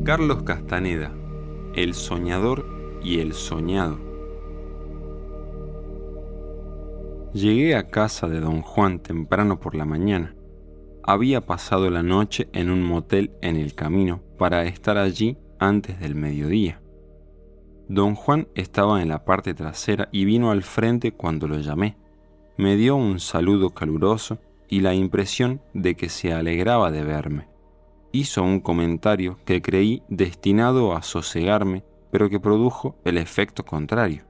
Carlos Castaneda, El soñador y el soñado. Llegué a casa de don Juan temprano por la mañana. Había pasado la noche en un motel en el camino para estar allí antes del mediodía. Don Juan estaba en la parte trasera y vino al frente cuando lo llamé. Me dio un saludo caluroso y la impresión de que se alegraba de verme. Hizo un comentario que creí destinado a sosegarme, pero que produjo el efecto contrario.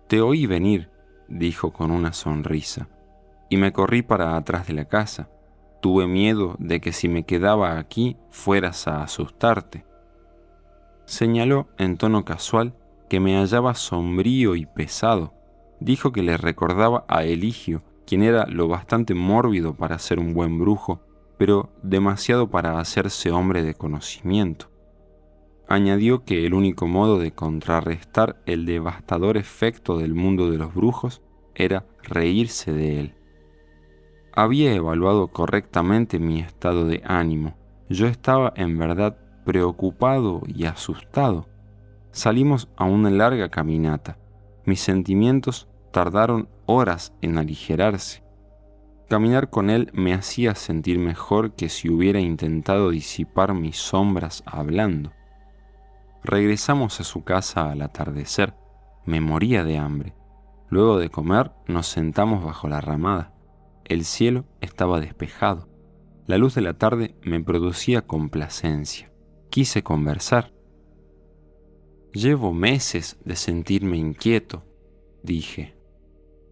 «Te oí venir», dijo con una sonrisa, y me corrí para atrás de la casa. Tuve miedo de que si me quedaba aquí fueras a asustarte. Señaló en tono casual que me hallaba sombrío y pesado. Dijo que le recordaba a Eligio, quien era lo bastante mórbido para ser un buen brujo, pero demasiado para hacerse hombre de conocimiento. Añadió que el único modo de contrarrestar el devastador efecto del mundo de los brujos era reírse de él. Había evaluado correctamente mi estado de ánimo. Yo estaba en verdad preocupado y asustado. Salimos a una larga caminata. Mis sentimientos tardaron horas en aligerarse. Caminar con él me hacía sentir mejor que si hubiera intentado disipar mis sombras hablando. Regresamos a su casa al atardecer. Me moría de hambre. Luego de comer nos sentamos bajo la ramada. El cielo estaba despejado. La luz de la tarde me producía complacencia. Quise conversar. «Llevo meses de sentirme inquieto», dije.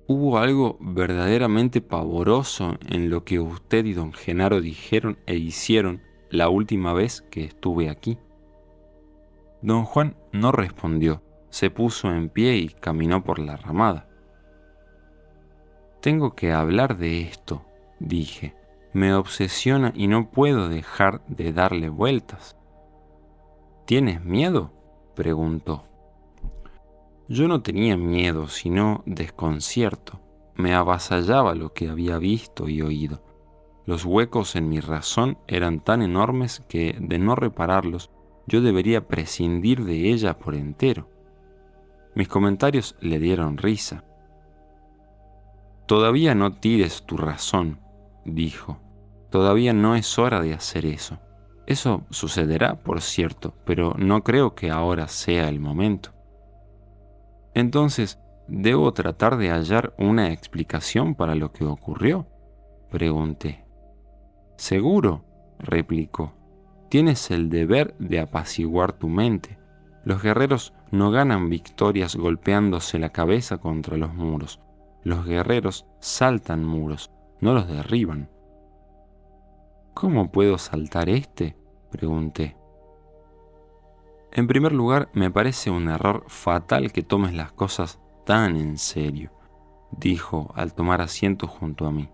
«Hubo algo verdaderamente pavoroso en lo que usted y don Genaro dijeron e hicieron la última vez que estuve aquí». Don Juan no respondió. Se puso en pie y caminó por la ramada. «Tengo que hablar de esto», dije. «Me obsesiona y no puedo dejar de darle vueltas». «¿Tienes miedo?», preguntó. Yo no tenía miedo, sino desconcierto. Me avasallaba lo que había visto y oído. Los huecos en mi razón eran tan enormes que, de no repararlos, yo debería prescindir de ella por entero. Mis comentarios le dieron risa. «Todavía no tires tu razón», dijo. «Todavía no es hora de hacer eso. Eso sucederá, por cierto, pero no creo que ahora sea el momento». «Entonces, ¿debo tratar de hallar una explicación para lo que ocurrió?», pregunté. «Seguro», replicó. «Tienes el deber de apaciguar tu mente. Los guerreros no ganan victorias golpeándose la cabeza contra los muros. Los guerreros saltan muros, no los derriban». «¿Cómo puedo saltar este?», pregunté. «En primer lugar, me parece un error fatal que tomes las cosas tan en serio», dijo al tomar asiento junto a mí.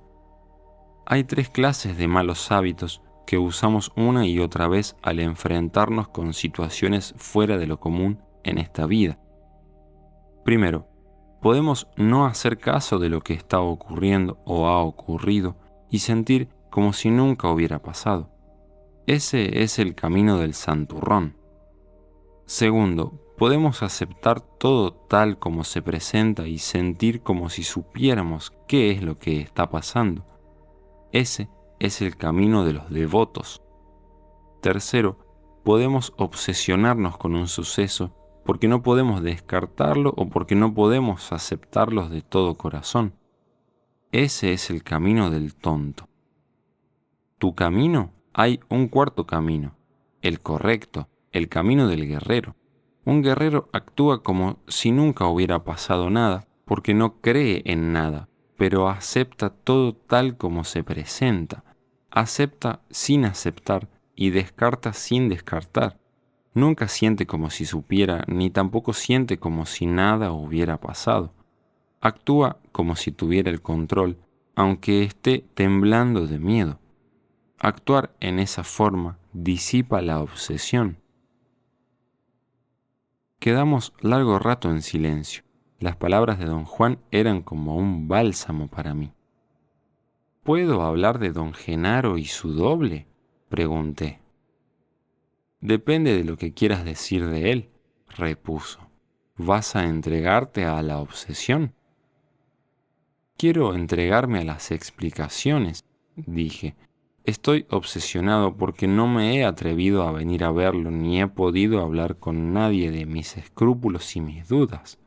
«Hay 3 clases de malos hábitos que usamos una y otra vez al enfrentarnos con situaciones fuera de lo común en esta vida. Primero, podemos no hacer caso de lo que está ocurriendo o ha ocurrido y sentir como si nunca hubiera pasado. Ese es el camino del santurrón. Segundo, podemos aceptar todo tal como se presenta y sentir como si supiéramos qué es lo que está pasando. Ese es el camino de los devotos. Tercero, podemos obsesionarnos con un suceso porque no podemos descartarlo o porque no podemos aceptarlo de todo corazón. Ese es el camino del tonto. Tu camino, hay un cuarto camino, el correcto, el camino del guerrero. Un guerrero actúa como si nunca hubiera pasado nada, porque no cree en nada, pero acepta todo tal como se presenta. Acepta sin aceptar y descarta sin descartar. Nunca siente como si supiera, ni tampoco siente como si nada hubiera pasado. Actúa como si tuviera el control, aunque esté temblando de miedo. Actuar en esa forma disipa la obsesión. Quedamos largo rato en silencio. Las palabras de don Juan eran como un bálsamo para mí. «¿Puedo hablar de don Genaro y su doble?», pregunté. Depende de lo que quieras decir de él, repuso. ¿Vas a entregarte a la obsesión? Quiero entregarme a las explicaciones, dije. Estoy obsesionado porque no me he atrevido a venir a verlo ni he podido hablar con nadie de mis escrúpulos y mis dudas.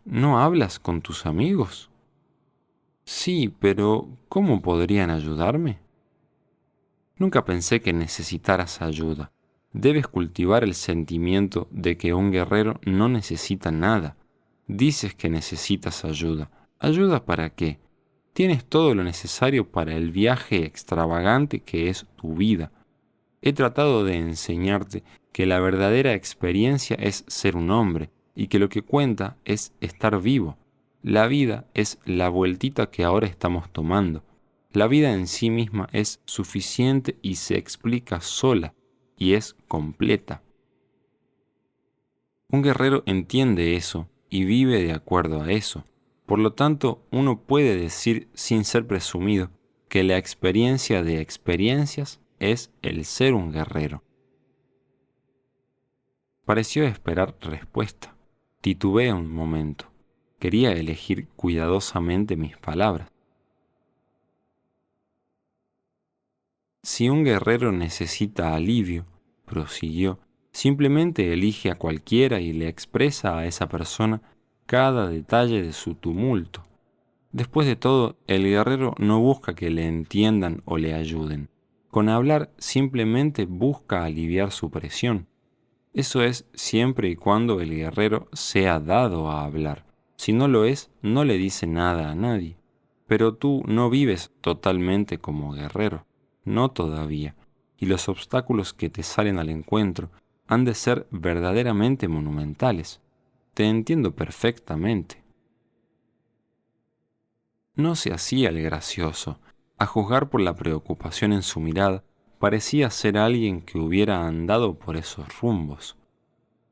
¿No hablas con tus amigos? Sí, pero ¿cómo podrían ayudarme? Nunca pensé que necesitaras ayuda. Debes cultivar el sentimiento de que un guerrero no necesita nada. Dices que necesitas ayuda. ¿Ayuda para qué? Tienes todo lo necesario para el viaje extravagante que es tu vida. He tratado de enseñarte que la verdadera experiencia es ser un hombre y que lo que cuenta es estar vivo. La vida es la vueltita que ahora estamos tomando. La vida en sí misma es suficiente y se explica sola y es completa. Un guerrero entiende eso y vive de acuerdo a eso. Por lo tanto, uno puede decir sin ser presumido que la experiencia de experiencias es el ser un guerrero. Pareció esperar respuesta. Titubeé un momento. Quería elegir cuidadosamente mis palabras. Si un guerrero necesita alivio, prosiguió, simplemente elige a cualquiera y le expresa a esa persona cada detalle de su tumulto. Después de todo, el guerrero no busca que le entiendan o le ayuden. Con hablar simplemente busca aliviar su presión. Eso es siempre y cuando el guerrero sea dado a hablar. Si no lo es, no le dice nada a nadie. Pero tú no vives totalmente como guerrero, no todavía, y los obstáculos que te salen al encuentro han de ser verdaderamente monumentales. Te entiendo perfectamente. No se hacía el gracioso. A juzgar por la preocupación en su mirada, parecía ser alguien que hubiera andado por esos rumbos.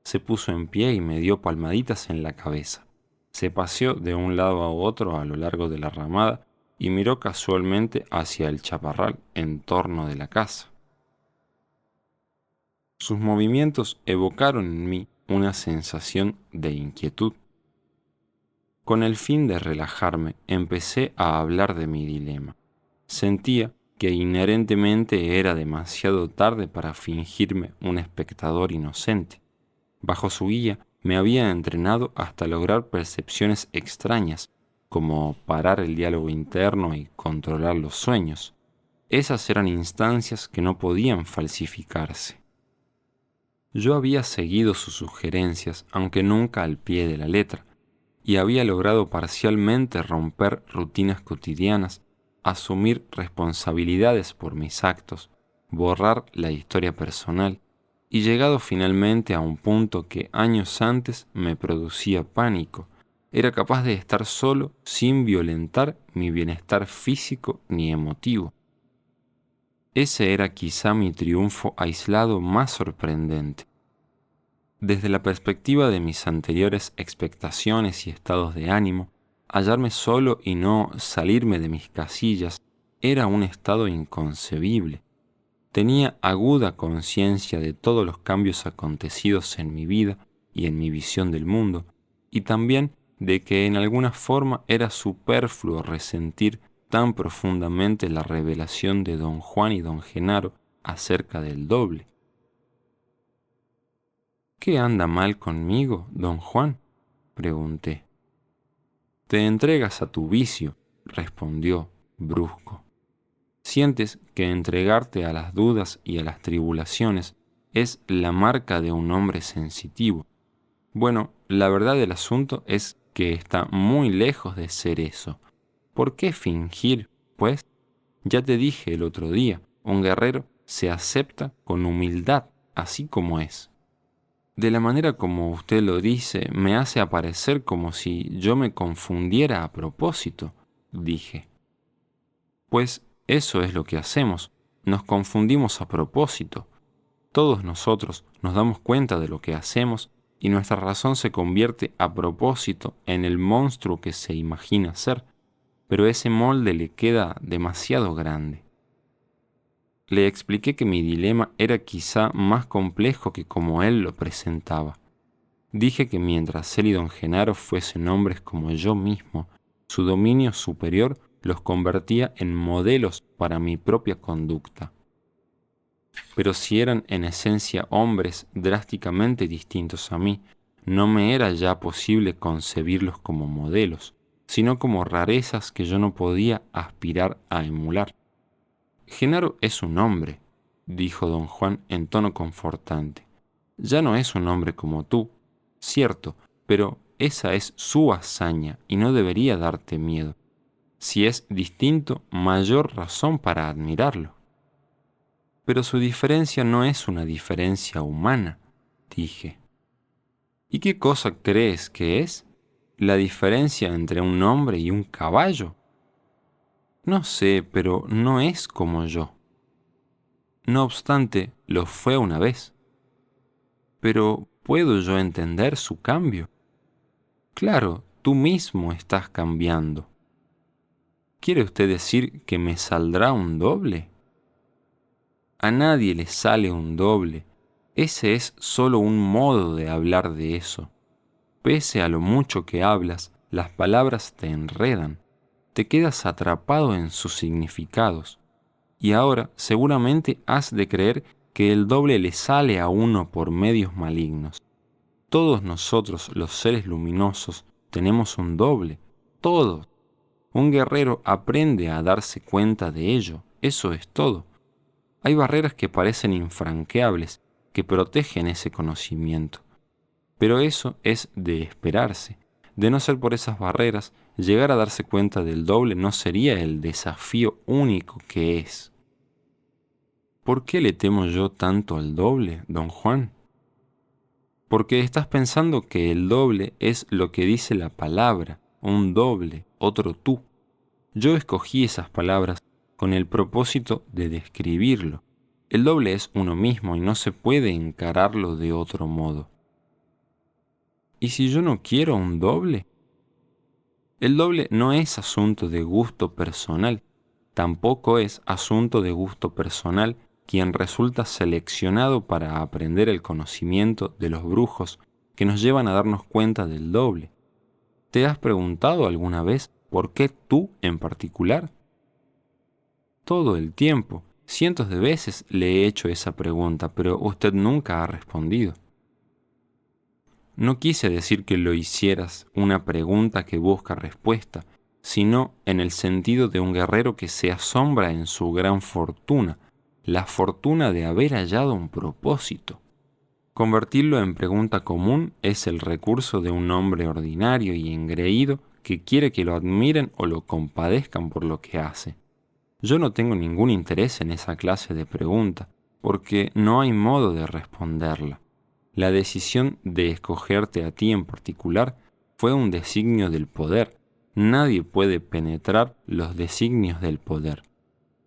Se puso en pie y me dio palmaditas en la cabeza. Se paseó de un lado a otro a lo largo de la ramada y miró casualmente hacia el chaparral en torno de la casa. Sus movimientos evocaron en mí una sensación de inquietud. Con el fin de relajarme, empecé a hablar de mi dilema. Sentía que inherentemente era demasiado tarde para fingirme un espectador inocente. Bajo su guía me había entrenado hasta lograr percepciones extrañas, como parar el diálogo interno y controlar los sueños. Esas eran instancias que no podían falsificarse. Yo había seguido sus sugerencias, aunque nunca al pie de la letra, y había logrado parcialmente romper rutinas cotidianas, asumir responsabilidades por mis actos, borrar la historia personal, y llegado finalmente a un punto que años antes me producía pánico, era capaz de estar solo sin violentar mi bienestar físico ni emotivo. Ese era quizá mi triunfo aislado más sorprendente. Desde la perspectiva de mis anteriores expectaciones y estados de ánimo, hallarme solo y no salirme de mis casillas era un estado inconcebible. Tenía aguda conciencia de todos los cambios acontecidos en mi vida y en mi visión del mundo, y también de que en alguna forma era superfluo resentir tan profundamente la revelación de don Juan y don Genaro acerca del doble. ¿Qué anda mal conmigo, don Juan?, pregunté. Te entregas a tu vicio, respondió, brusco. Sientes que entregarte a las dudas y a las tribulaciones es la marca de un hombre sensitivo. Bueno, la verdad del asunto es que está muy lejos de ser eso. ¿Por qué fingir, pues? Ya te dije el otro día, un guerrero se acepta con humildad, así como es. De la manera como usted lo dice, me hace aparecer como si yo me confundiera a propósito, dije. Pues eso es lo que hacemos, nos confundimos a propósito. Todos nosotros nos damos cuenta de lo que hacemos y nuestra razón se convierte a propósito en el monstruo que se imagina ser, pero ese molde le queda demasiado grande. Le expliqué que mi dilema era quizá más complejo que como él lo presentaba. Dije que mientras él y don Genaro fuesen hombres como yo mismo, su dominio superior los convertía en modelos para mi propia conducta. Pero si eran en esencia hombres drásticamente distintos a mí, no me era ya posible concebirlos como modelos, sino como rarezas que yo no podía aspirar a emular. Genaro es un hombre, dijo don Juan en tono confortante. Ya no es un hombre como tú, cierto, pero esa es su hazaña y no debería darte miedo. Si es distinto, mayor razón para admirarlo. Pero su diferencia no es una diferencia humana, dije. ¿Y qué cosa crees que es? ¿La diferencia entre un hombre y un caballo? No sé, pero no es como yo. No obstante, lo fue una vez. Pero ¿puedo yo entender su cambio? Claro, tú mismo estás cambiando. ¿Quiere usted decir que me saldrá un doble? A nadie le sale un doble. Ese es solo un modo de hablar de eso. Pese a lo mucho que hablas, las palabras te enredan. Te quedas atrapado en sus significados. Y ahora seguramente has de creer que el doble le sale a uno por medios malignos. Todos nosotros, los seres luminosos, tenemos un doble. Todos. Un guerrero aprende a darse cuenta de ello. Eso es todo. Hay barreras que parecen infranqueables, que protegen ese conocimiento. Pero eso es de esperarse. De no ser por esas barreras, llegar a darse cuenta del doble no sería el desafío único que es. ¿Por qué le temo yo tanto al doble, don Juan? Porque estás pensando que el doble es lo que dice la palabra, un doble, otro tú. Yo escogí esas palabras con el propósito de describirlo. El doble es uno mismo y no se puede encararlo de otro modo. ¿Y si yo no quiero un doble? El doble no es asunto de gusto personal, tampoco es asunto de gusto personal quien resulta seleccionado para aprender el conocimiento de los brujos que nos llevan a darnos cuenta del doble. ¿Te has preguntado alguna vez por qué tú en particular? Todo el tiempo, cientos de veces le he hecho esa pregunta, pero usted nunca ha respondido. No quise decir que lo hicieras una pregunta que busca respuesta, sino en el sentido de un guerrero que se asombra en su gran fortuna, la fortuna de haber hallado un propósito. Convertirlo en pregunta común es el recurso de un hombre ordinario y engreído que quiere que lo admiren o lo compadezcan por lo que hace. Yo no tengo ningún interés en esa clase de pregunta, porque no hay modo de responderla. La decisión de escogerte a ti en particular fue un designio del poder. Nadie puede penetrar los designios del poder.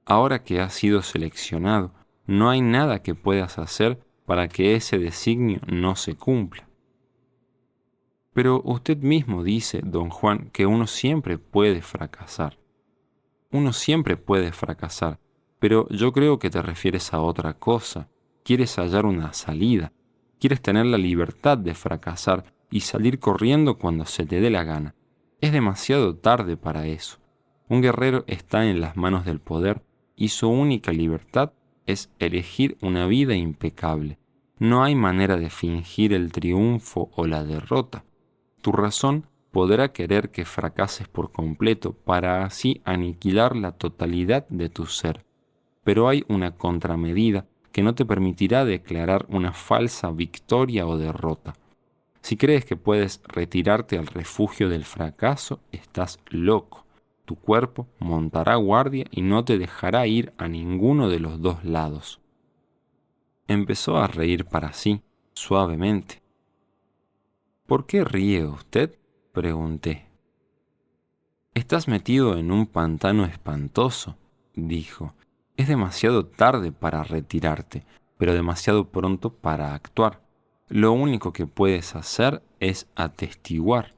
Ahora que has sido seleccionado, no hay nada que puedas hacer para que ese designio no se cumpla. Pero usted mismo dice, don Juan, que uno siempre puede fracasar. Uno siempre puede fracasar, pero yo creo que te refieres a otra cosa. Quieres hallar una salida. Quieres tener la libertad de fracasar y salir corriendo cuando se te dé la gana. Es demasiado tarde para eso. Un guerrero está en las manos del poder y su única libertad es elegir una vida impecable. No hay manera de fingir el triunfo o la derrota. Tu razón podrá querer que fracases por completo para así aniquilar la totalidad de tu ser. Pero hay una contramedida que no te permitirá declarar una falsa victoria o derrota. Si crees que puedes retirarte al refugio del fracaso, estás loco. Tu cuerpo montará guardia y no te dejará ir a ninguno de los dos lados. Empezó a reír para sí, suavemente. ¿Por qué ríe usted?, pregunté. Estás metido en un pantano espantoso, dijo. Es demasiado tarde para retirarte, pero demasiado pronto para actuar. Lo único que puedes hacer es atestiguar.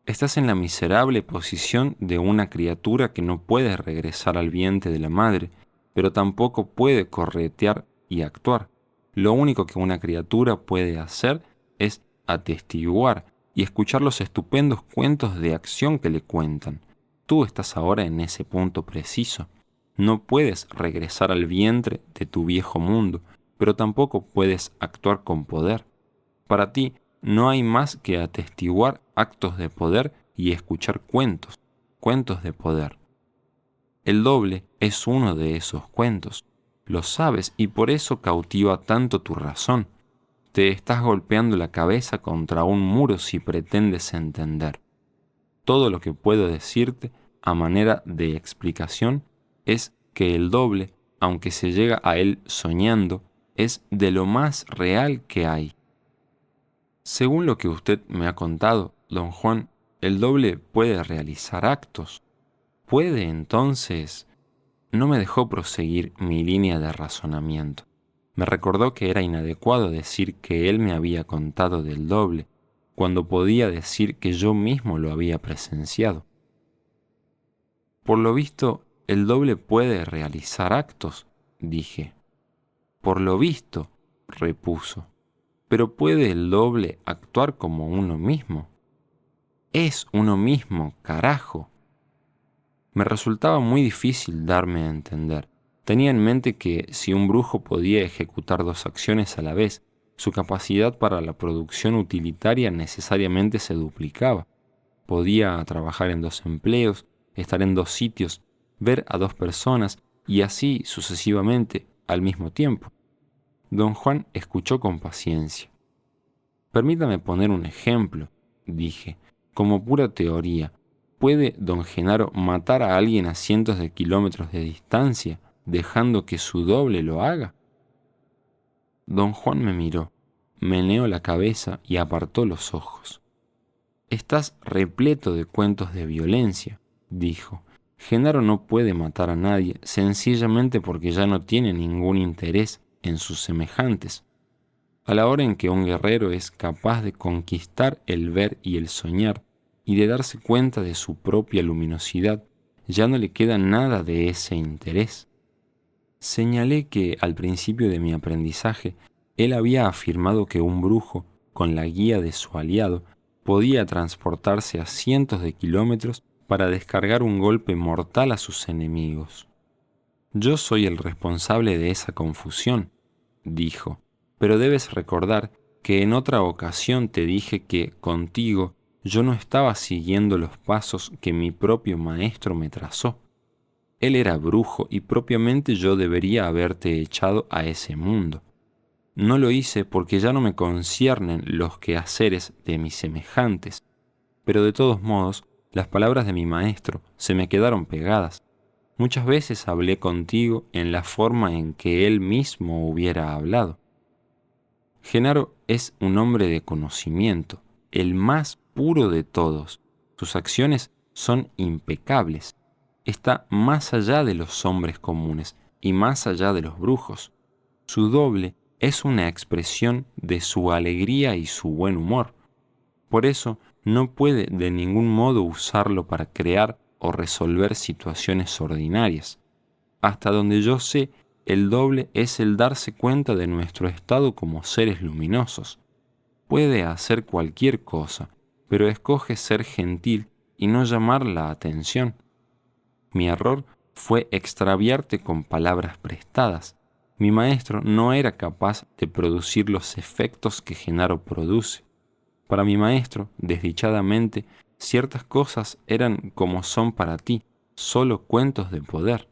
Estás en la miserable posición de una criatura que no puede regresar al vientre de la madre, pero tampoco puede corretear y actuar. Lo único que una criatura puede hacer es atestiguar y escuchar los estupendos cuentos de acción que le cuentan. Tú estás ahora en ese punto preciso. No puedes regresar al vientre de tu viejo mundo, pero tampoco puedes actuar con poder. Para ti no hay más que atestiguar actos de poder y escuchar cuentos, cuentos de poder. El doble es uno de esos cuentos. Lo sabes y por eso cautiva tanto tu razón. Te estás golpeando la cabeza contra un muro si pretendes entender. Todo lo que puedo decirte a manera de explicación es que el doble, aunque se llega a él soñando, es de lo más real que hay. Según lo que usted me ha contado, don Juan, el doble puede realizar actos. Puede entonces... No me dejó proseguir mi línea de razonamiento. Me recordó que era inadecuado decir que él me había contado del doble, cuando podía decir que yo mismo lo había presenciado. Por lo visto, el doble puede realizar actos, dije. Por lo visto, repuso. Pero ¿puede el doble actuar como uno mismo? Es uno mismo, carajo. Me resultaba muy difícil darme a entender. Tenía en mente que si un brujo podía ejecutar dos acciones a la vez, su capacidad para la producción utilitaria necesariamente se duplicaba. Podía trabajar en dos empleos, estar en dos sitios, ver a dos personas y así sucesivamente al mismo tiempo. Don Juan escuchó con paciencia. Permítame poner un ejemplo, dije, como pura teoría. ¿Puede don Genaro matar a alguien a cientos de kilómetros de distancia, dejando que su doble lo haga? Don Juan me miró, meneó la cabeza y apartó los ojos. Estás repleto de cuentos de violencia, dijo. Genaro no puede matar a nadie, sencillamente porque ya no tiene ningún interés en sus semejantes. A la hora en que un guerrero es capaz de conquistar el ver y el soñar, y de darse cuenta de su propia luminosidad, ya no le queda nada de ese interés. Señalé que al principio de mi aprendizaje, él había afirmado que un brujo, con la guía de su aliado, podía transportarse a cientos de kilómetros para descargar un golpe mortal a sus enemigos. Yo soy el responsable de esa confusión, dijo, pero debes recordar que en otra ocasión te dije que contigo yo no estaba siguiendo los pasos que mi propio maestro me trazó. Él era brujo y propiamente yo debería haberte echado a ese mundo. No lo hice porque ya no me conciernen los quehaceres de mis semejantes, pero de todos modos, las palabras de mi maestro se me quedaron pegadas. Muchas veces hablé contigo en la forma en que él mismo hubiera hablado. Genaro es un hombre de conocimiento, el más puro de todos. Sus acciones son impecables. Está más allá de los hombres comunes y más allá de los brujos. Su doble es una expresión de su alegría y su buen humor. Por eso no puede de ningún modo usarlo para crear o resolver situaciones ordinarias. Hasta donde yo sé, el doble es el darse cuenta de nuestro estado como seres luminosos. Puede hacer cualquier cosa, pero escoge ser gentil y no llamar la atención. Mi error fue extraviarte con palabras prestadas. Mi maestro no era capaz de producir los efectos que Genaro produce. Para mi maestro, desdichadamente, ciertas cosas eran como son para ti, solo cuentos de poder.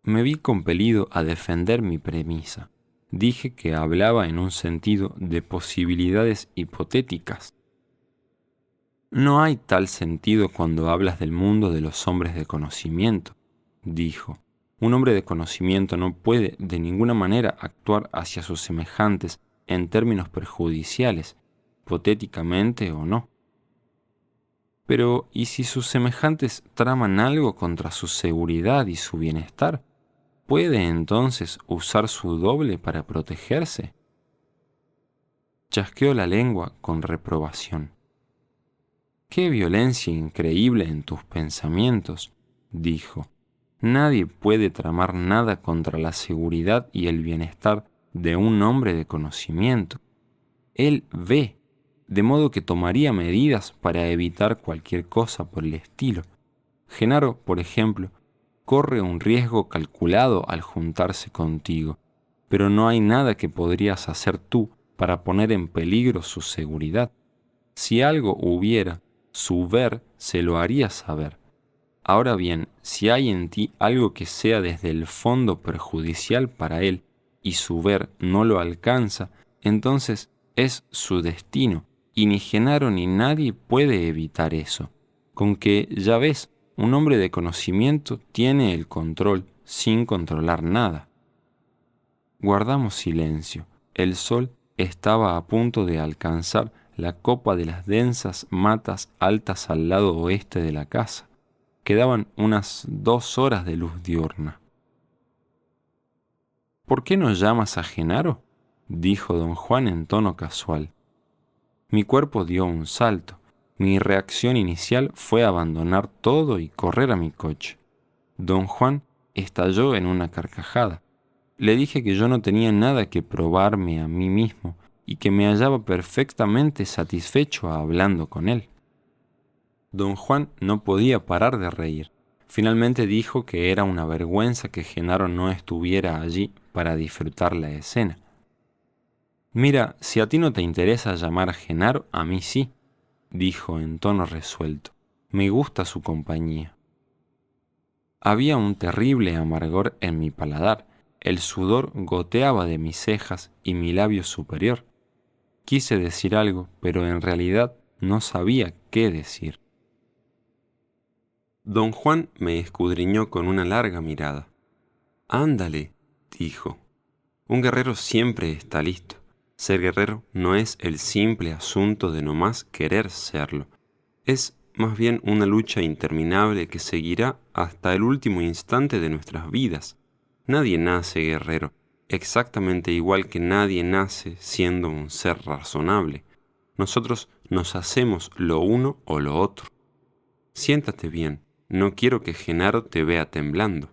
Me vi compelido a defender mi premisa. Dije que hablaba en un sentido de posibilidades hipotéticas. No hay tal sentido cuando hablas del mundo de los hombres de conocimiento, dijo. Un hombre de conocimiento no puede de ninguna manera actuar hacia sus semejantes en términos perjudiciales, hipotéticamente o no. Pero, ¿y si sus semejantes traman algo contra su seguridad y su bienestar? ¿Puede entonces usar su doble para protegerse? Chasqueó la lengua con reprobación. ¡Qué violencia increíble en tus pensamientos!, dijo. Nadie puede tramar nada contra la seguridad y el bienestar de un hombre de conocimiento. Él ve, de modo que tomaría medidas para evitar cualquier cosa por el estilo. Genaro, por ejemplo, corre un riesgo calculado al juntarse contigo, pero no hay nada que podrías hacer tú para poner en peligro su seguridad. Si algo hubiera, su ver se lo haría saber. Ahora bien, si hay en ti algo que sea desde el fondo perjudicial para él y su ver no lo alcanza, entonces es su destino, y ni Genaro ni nadie puede evitar eso. Con que, ya ves, un hombre de conocimiento tiene el control sin controlar nada. Guardamos silencio. El sol estaba a punto de alcanzar la copa de las densas matas altas al lado oeste de la casa. Quedaban unas 2 horas de luz diurna. ¿Por qué no llamas a Genaro?, dijo don Juan en tono casual. Mi cuerpo dio un salto. Mi reacción inicial fue abandonar todo y correr a mi coche. Don Juan estalló en una carcajada. Le dije que yo no tenía nada que probarme a mí mismo y que me hallaba perfectamente satisfecho hablando con él. Don Juan no podía parar de reír. Finalmente dijo que era una vergüenza que Genaro no estuviera allí para disfrutar la escena. Mira, si a ti no te interesa llamar a Genaro, a mí sí, dijo en tono resuelto. Me gusta su compañía. Había un terrible amargor en mi paladar. El sudor goteaba de mis cejas y mi labio superior. Quise decir algo, pero en realidad no sabía qué decir. Don Juan me escudriñó con una larga mirada. Ándale, dijo. Un guerrero siempre está listo. Ser guerrero no es el simple asunto de no más querer serlo. Es más bien una lucha interminable que seguirá hasta el último instante de nuestras vidas. Nadie nace guerrero, exactamente igual que nadie nace siendo un ser razonable. Nosotros nos hacemos lo uno o lo otro. Siéntate bien, no quiero que Genaro te vea temblando.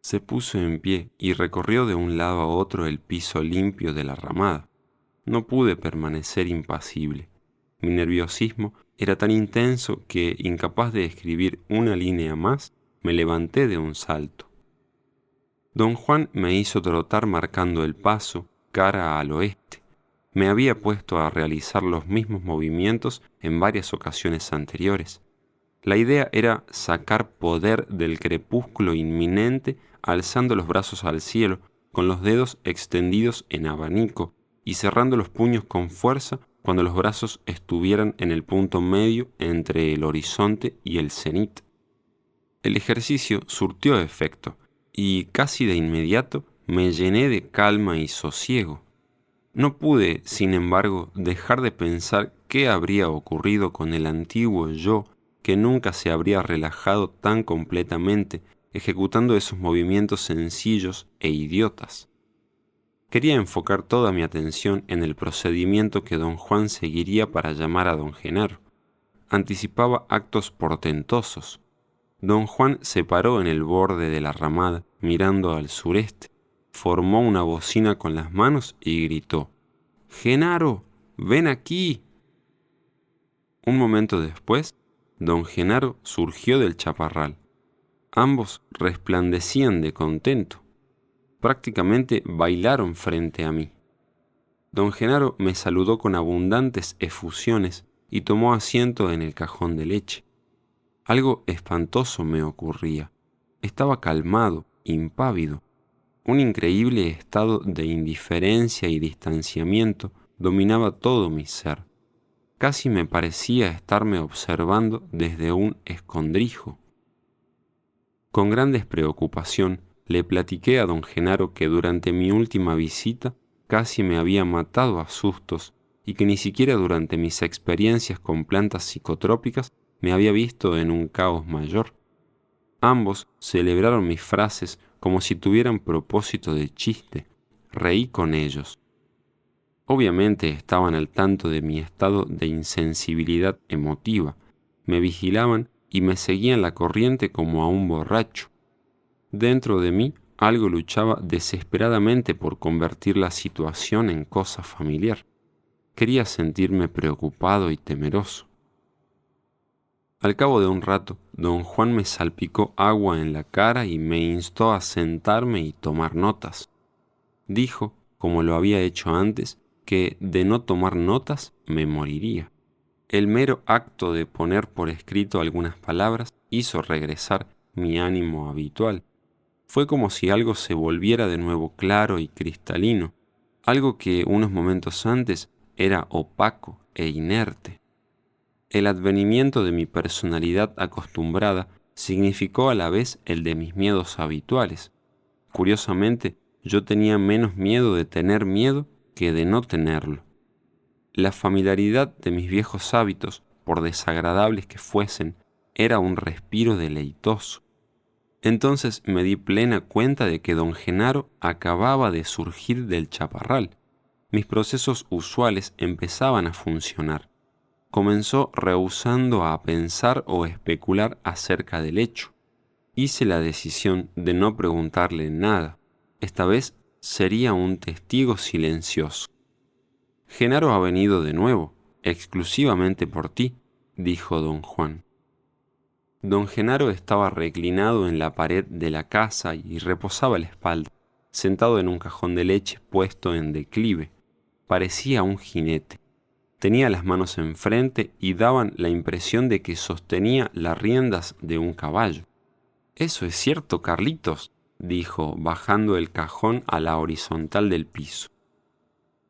Se puso en pie y recorrió de un lado a otro el piso limpio de la ramada. No pude permanecer impasible. Mi nerviosismo era tan intenso que, incapaz de escribir una línea más, me levanté de un salto. Don Juan me hizo trotar marcando el paso, cara al oeste. Me había puesto a realizar los mismos movimientos en varias ocasiones anteriores. La idea era sacar poder del crepúsculo inminente alzando los brazos al cielo, con los dedos extendidos en abanico y cerrando los puños con fuerza cuando los brazos estuvieran en el punto medio entre el horizonte y el cenit. El ejercicio surtió efecto y casi de inmediato me llené de calma y sosiego. No pude, sin embargo, dejar de pensar qué habría ocurrido con el antiguo yo que nunca se habría relajado tan completamente ejecutando esos movimientos sencillos e idiotas. Quería enfocar toda mi atención en el procedimiento que don Juan seguiría para llamar a don Genaro. Anticipaba actos portentosos. Don Juan se paró en el borde de la ramada, mirando al sureste, formó una bocina con las manos y gritó: «¡Genaro, ven aquí!». Un momento después, don Genaro surgió del chaparral. Ambos resplandecían de contento. Prácticamente bailaron frente a mí. Don Genaro me saludó con abundantes efusiones y tomó asiento en el cajón de leche. Algo espantoso me ocurría. Estaba calmado, impávido. Un increíble estado de indiferencia y distanciamiento dominaba todo mi ser. Casi me parecía estarme observando desde un escondrijo. Con gran despreocupación le platiqué a don Genaro que durante mi última visita casi me había matado a sustos y que ni siquiera durante mis experiencias con plantas psicotrópicas me había visto en un caos mayor. Ambos celebraron mis frases como si tuvieran propósito de chiste. Reí con ellos. Obviamente estaban al tanto de mi estado de insensibilidad emotiva. Me vigilaban y me seguía en la corriente como a un borracho. Dentro de mí algo luchaba desesperadamente por convertir la situación en cosa familiar. Quería sentirme preocupado y temeroso. Al cabo de un rato, don Juan me salpicó agua en la cara y me instó a sentarme y tomar notas. Dijo, como lo había hecho antes, que de no tomar notas me moriría. El mero acto de poner por escrito algunas palabras hizo regresar mi ánimo habitual. Fue como si algo se volviera de nuevo claro y cristalino, algo que unos momentos antes era opaco e inerte. El advenimiento de mi personalidad acostumbrada significó a la vez el de mis miedos habituales. Curiosamente, yo tenía menos miedo de tener miedo que de no tenerlo. La familiaridad de mis viejos hábitos, por desagradables que fuesen, era un respiro deleitoso. Entonces me di plena cuenta de que don Genaro acababa de surgir del chaparral. Mis procesos usuales empezaban a funcionar. Comenzó rehusando a pensar o especular acerca del hecho. Hice la decisión de no preguntarle nada. Esta vez sería un testigo silencioso. Genaro ha venido de nuevo, exclusivamente por ti, dijo don Juan. Don Genaro estaba reclinado en la pared de la casa y reposaba la espalda, sentado en un cajón de leche puesto en declive. Parecía un jinete. Tenía las manos enfrente y daban la impresión de que sostenía las riendas de un caballo. «Eso es cierto, Carlitos», dijo, bajando el cajón a la horizontal del piso.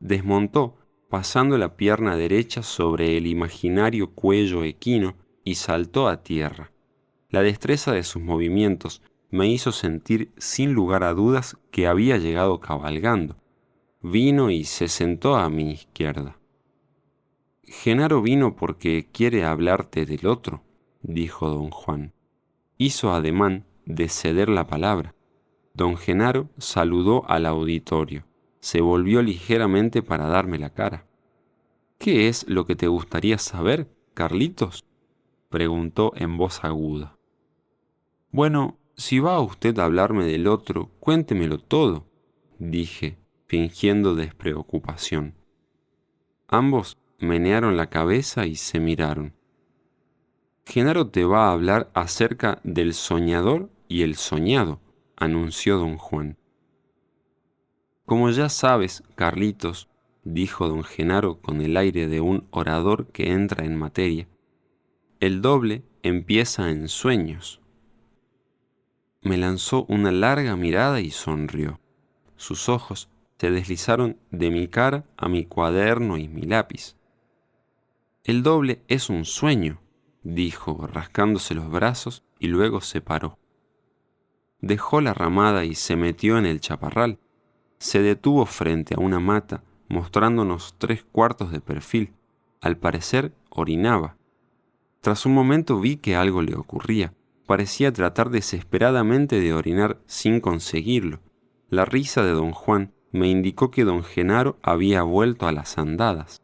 Desmontó, pasando la pierna derecha sobre el imaginario cuello equino, y saltó a tierra. La destreza de sus movimientos me hizo sentir sin lugar a dudas que había llegado cabalgando. Vino y se sentó a mi izquierda. «Genaro vino porque quiere hablarte del otro», dijo don Juan. Hizo ademán de ceder la palabra. Don Genaro saludó al auditorio. Se volvió ligeramente para darme la cara. «¿Qué es lo que te gustaría saber, Carlitos?», preguntó en voz aguda. «Bueno, si va usted a hablarme del otro, cuéntemelo todo», dije, fingiendo despreocupación. Ambos menearon la cabeza y se miraron. «Genaro te va a hablar acerca del soñador y el soñado», anunció don Juan. «Como ya sabes, Carlitos», dijo don Genaro con el aire de un orador que entra en materia, «el doble empieza en sueños». Me lanzó una larga mirada y sonrió. Sus ojos se deslizaron de mi cara a mi cuaderno y mi lápiz. «El doble es un sueño», dijo, rascándose los brazos, y luego se paró. Dejó la ramada y se metió en el chaparral. Se detuvo frente a una mata, mostrándonos 3/4 de perfil. Al parecer, orinaba. Tras un momento vi que algo le ocurría. Parecía tratar desesperadamente de orinar sin conseguirlo. La risa de don Juan me indicó que don Genaro había vuelto a las andadas.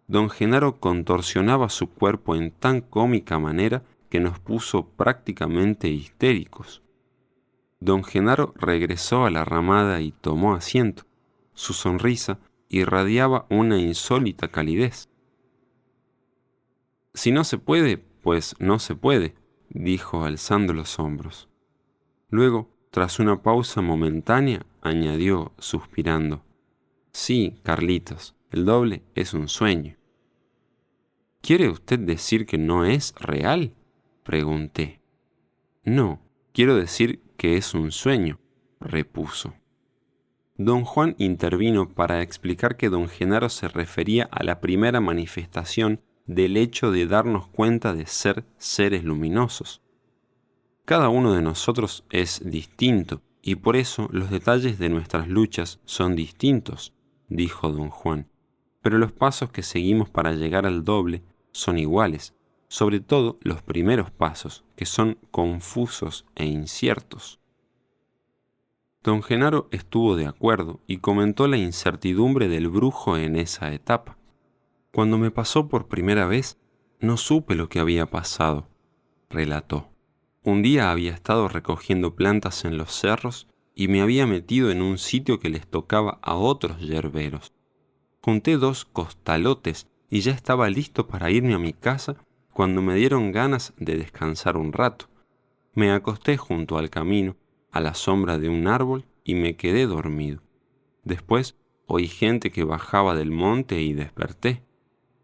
Don Genaro contorsionaba su cuerpo en tan cómica manera que nos puso prácticamente histéricos. Don Genaro regresó a la ramada y tomó asiento. Su sonrisa irradiaba una insólita calidez. «Si no se puede, pues no se puede», dijo alzando los hombros. Luego, tras una pausa momentánea, añadió, suspirando: «Sí, Carlitos, el doble es un sueño». «¿Quiere usted decir que no es real?», pregunté. «No, quiero decir que es un sueño», repuso. Don Juan intervino para explicar que don Genaro se refería a la primera manifestación del hecho de darnos cuenta de ser seres luminosos. Cada uno de nosotros es distinto y por eso los detalles de nuestras luchas son distintos, dijo don Juan, pero los pasos que seguimos para llegar al doble son iguales, sobre todo los primeros pasos, que son confusos e inciertos. Don Genaro estuvo de acuerdo y comentó la incertidumbre del brujo en esa etapa. Cuando me pasó por primera vez, no supe lo que había pasado. relató. Un día había estado recogiendo plantas en los cerros y me había metido en un sitio que les tocaba a otros yerberos. Junté 2 costalotes y ya estaba listo para irme a mi casa cuando me dieron ganas de descansar un rato. Me acosté junto al camino, a la sombra de un árbol, y me quedé dormido. Después oí gente que bajaba del monte y desperté.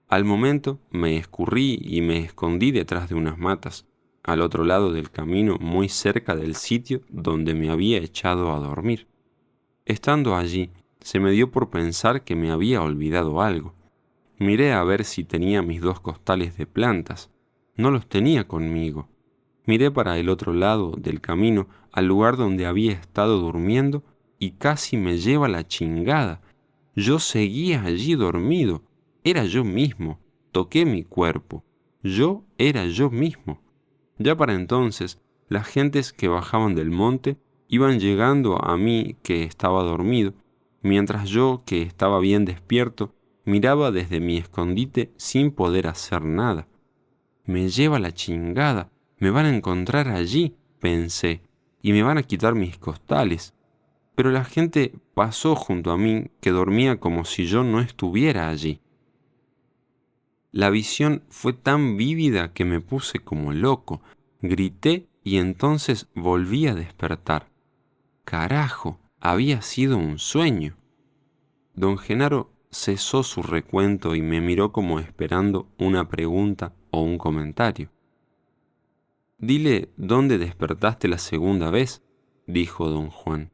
Al momento me escurrí y me escondí detrás de unas matas, al otro lado del camino, muy cerca del sitio donde me había echado a dormir. Estando allí, se me dio por pensar que me había olvidado algo. Miré a ver si tenía mis 2 costales de plantas. No los tenía conmigo. Miré para el otro lado del camino, al lugar donde había estado durmiendo, y casi me lleva la chingada. Yo seguía allí dormido. Era yo mismo. Toqué mi cuerpo. Yo era yo mismo. Ya para entonces, las gentes que bajaban del monte iban llegando a mí que estaba dormido, mientras yo, que estaba bien despierto, miraba desde mi escondite sin poder hacer nada. Me lleva la chingada, me van a encontrar allí, pensé, y me van a quitar mis costales. Pero la gente pasó junto a mí que dormía como si yo no estuviera allí. La visión fue tan vívida que me puse como loco, grité y entonces volví a despertar. Carajo, había sido un sueño. Don Genaro cesó su recuento y me miró como esperando una pregunta o un comentario. Dile dónde despertaste la segunda vez, dijo don Juan.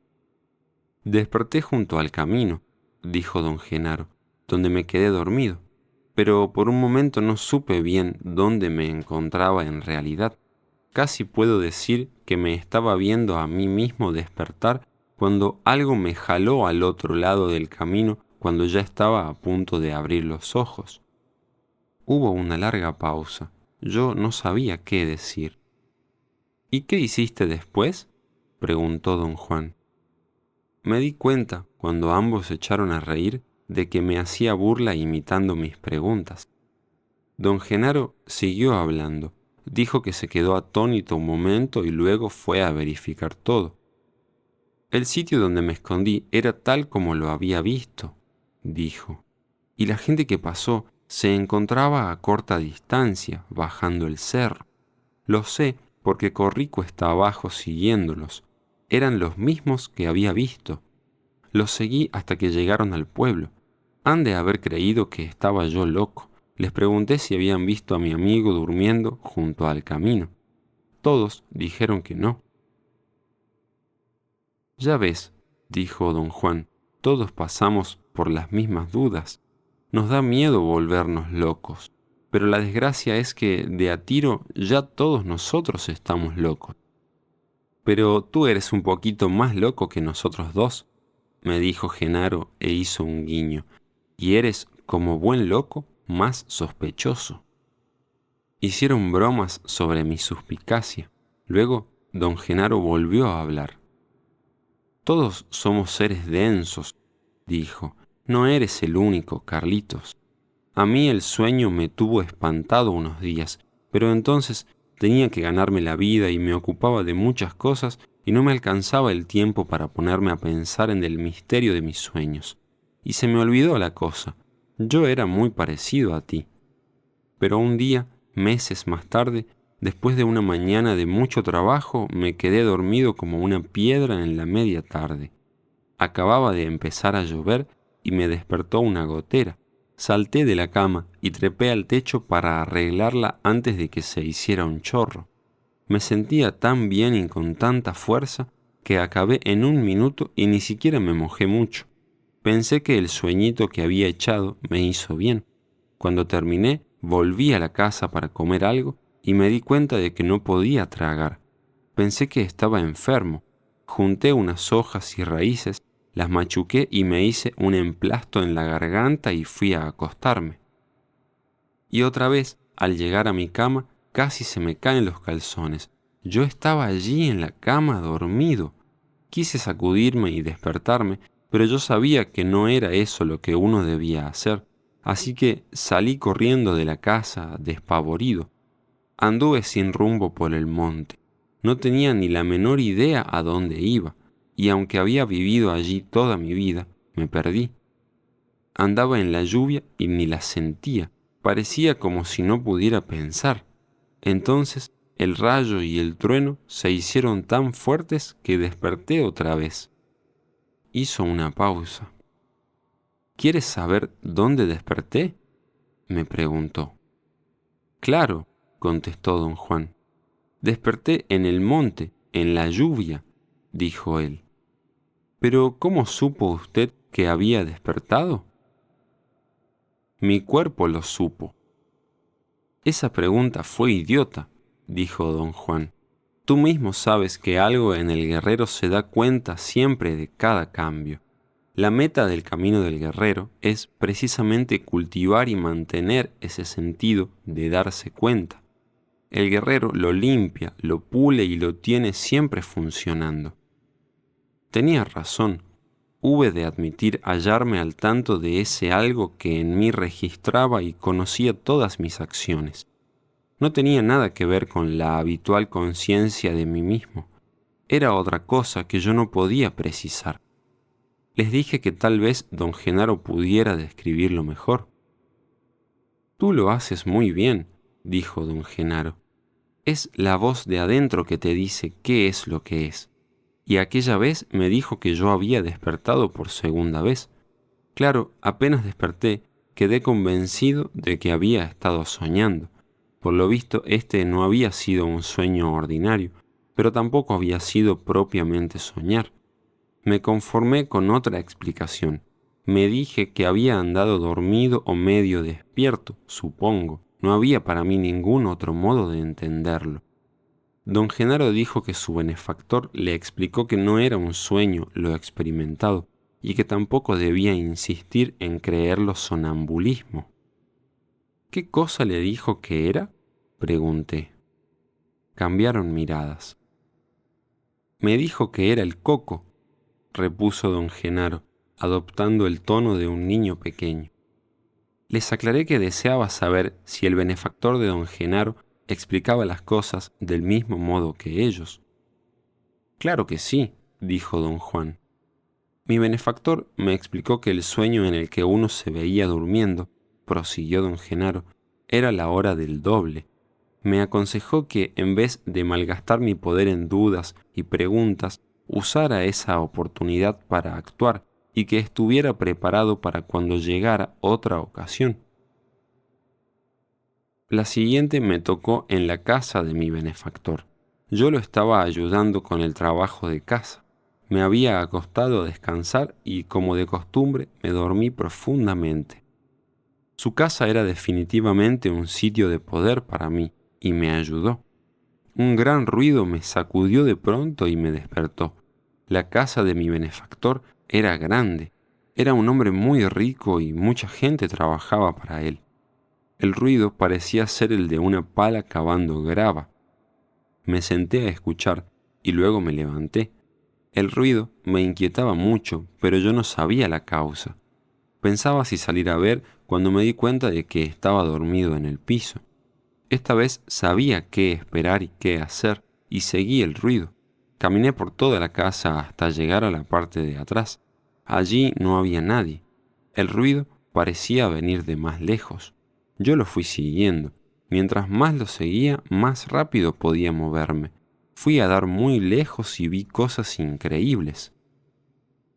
Desperté junto al camino, dijo don Genaro, donde me quedé dormido, pero por un momento no supe bien dónde me encontraba en realidad. Casi puedo decir que me estaba viendo a mí mismo despertar cuando algo me jaló al otro lado del camino cuando ya estaba a punto de abrir los ojos. Hubo una larga pausa. Yo no sabía qué decir. ¿Y qué hiciste después?, preguntó don Juan. Me di cuenta, cuando ambos se echaron a reír, de que me hacía burla imitando mis preguntas. Don Genaro siguió hablando. Dijo que se quedó atónito un momento y luego fue a verificar todo. El sitio donde me escondí era tal como lo había visto, dijo, y la gente que pasó se encontraba a corta distancia, bajando el cerro. Lo sé porque corrí cuesta abajo siguiéndolos. Eran los mismos que había visto. Los seguí hasta que llegaron al pueblo. Han de haber creído que estaba yo loco. Les pregunté si habían visto a mi amigo durmiendo junto al camino. Todos dijeron que no. Ya ves, dijo don Juan, todos pasamos por las mismas dudas. Nos da miedo volvernos locos, pero la desgracia es que de a tiro ya todos nosotros estamos locos. Pero tú eres un poquito más loco que nosotros dos, me dijo Genaro e hizo un guiño, y eres, como buen loco, más sospechoso. Hicieron bromas sobre mi suspicacia. Luego, don Genaro volvió a hablar. Todos somos seres densos, dijo. No eres el único, Carlitos. A mí el sueño me tuvo espantado unos días, pero entonces tenía que ganarme la vida y me ocupaba de muchas cosas y no me alcanzaba el tiempo para ponerme a pensar en el misterio de mis sueños. Y se me olvidó la cosa. Yo era muy parecido a ti. Pero un día, meses más tarde, después de una mañana de mucho trabajo, me quedé dormido como una piedra en la media tarde. Acababa de empezar a llover y me despertó una gotera. Salté de la cama y trepé al techo para arreglarla antes de que se hiciera un chorro. Me sentía tan bien y con tanta fuerza que acabé en 1 minuto y ni siquiera me mojé mucho. Pensé que el sueñito que había echado me hizo bien. Cuando terminé, volví a la casa para comer algo y me di cuenta de que no podía tragar. Pensé que estaba enfermo. Junté unas hojas y raíces, las machuqué y me hice un emplasto en la garganta y fui a acostarme. Y otra vez, al llegar a mi cama, casi se me caen los calzones. Yo estaba allí en la cama dormido. Quise sacudirme y despertarme, pero yo sabía que no era eso lo que uno debía hacer. Así que salí corriendo de la casa despavorido. Anduve sin rumbo por el monte. No tenía ni la menor idea a dónde iba, y aunque había vivido allí toda mi vida, me perdí. Andaba en la lluvia y ni la sentía. Parecía como si no pudiera pensar. Entonces el rayo y el trueno se hicieron tan fuertes que desperté otra vez. Hizo una pausa. ¿Quieres saber dónde desperté?, me preguntó. Claro, contestó don Juan. Desperté en el monte, en la lluvia, dijo él. Pero ¿cómo supo usted que había despertado? Mi cuerpo lo supo. Esa pregunta fue idiota, dijo don Juan. Tú mismo sabes que algo en el guerrero se da cuenta siempre de cada cambio. La meta del camino del guerrero es precisamente cultivar y mantener ese sentido de darse cuenta. El guerrero lo limpia, lo pule y lo tiene siempre funcionando. Tenía razón. Hube de admitir hallarme al tanto de ese algo que en mí registraba y conocía todas mis acciones. No tenía nada que ver con la habitual conciencia de mí mismo. Era otra cosa que yo no podía precisar. Les dije que tal vez don Genaro pudiera describirlo mejor. Tú lo haces muy bien, dijo don Genaro. Es la voz de adentro que te dice qué es lo que es. Y aquella vez me dijo que yo había despertado por segunda vez. Claro, apenas desperté, quedé convencido de que había estado soñando. Por lo visto, este no había sido un sueño ordinario, pero tampoco había sido propiamente soñar. Me conformé con otra explicación. Me dije que había andado dormido o medio despierto, supongo. No había para mí ningún otro modo de entenderlo. Don Genaro dijo que su benefactor le explicó que no era un sueño lo experimentado y que tampoco debía insistir en creerlo sonambulismo. ¿Qué cosa le dijo que era?, pregunté. Cambiaron miradas. Me dijo que era el coco, repuso don Genaro, adoptando el tono de un niño pequeño. Les aclaré que deseaba saber si el benefactor de don Genaro explicaba las cosas del mismo modo que ellos. Claro que sí, dijo don Juan. Mi benefactor me explicó que el sueño en el que uno se veía durmiendo, prosiguió don Genaro, era la hora del doble. Me aconsejó que, en vez de malgastar mi poder en dudas y preguntas, usara esa oportunidad para actuar y que estuviera preparado para cuando llegara otra ocasión. La siguiente me tocó en la casa de mi benefactor. Yo lo estaba ayudando con el trabajo de casa. Me había acostado a descansar y, como de costumbre, me dormí profundamente. Su casa era definitivamente un sitio de poder para mí y me ayudó. Un gran ruido me sacudió de pronto y me despertó. La casa de mi benefactor era grande. Era un hombre muy rico y mucha gente trabajaba para él. El ruido parecía ser el de una pala cavando grava. Me senté a escuchar y luego me levanté. El ruido me inquietaba mucho, pero yo no sabía la causa. Pensaba si salir a ver cuando me di cuenta de que estaba dormido en el piso. Esta vez sabía qué esperar y qué hacer, y seguí el ruido. Caminé por toda la casa hasta llegar a la parte de atrás. Allí no había nadie. El ruido parecía venir de más lejos. Yo lo fui siguiendo. Mientras más lo seguía, más rápido podía moverme. Fui a dar muy lejos y vi cosas increíbles.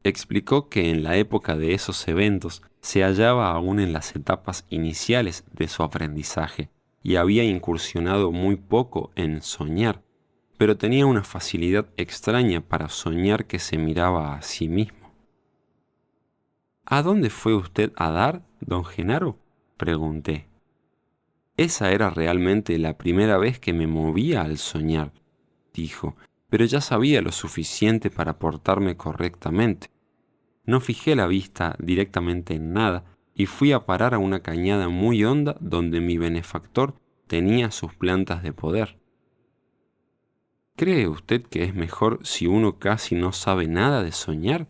Explicó que en la época de esos eventos se hallaba aún en las etapas iniciales de su aprendizaje y había incursionado muy poco en soñar, pero tenía una facilidad extraña para soñar que se miraba a sí mismo. ¿A dónde fue usted a dar, don Genaro?, pregunté. Esa era realmente la primera vez que me movía al soñar, dijo, pero ya sabía lo suficiente para portarme correctamente. No fijé la vista directamente en nada y fui a parar a una cañada muy honda donde mi benefactor tenía sus plantas de poder. ¿Cree usted que es mejor si uno casi no sabe nada de soñar?,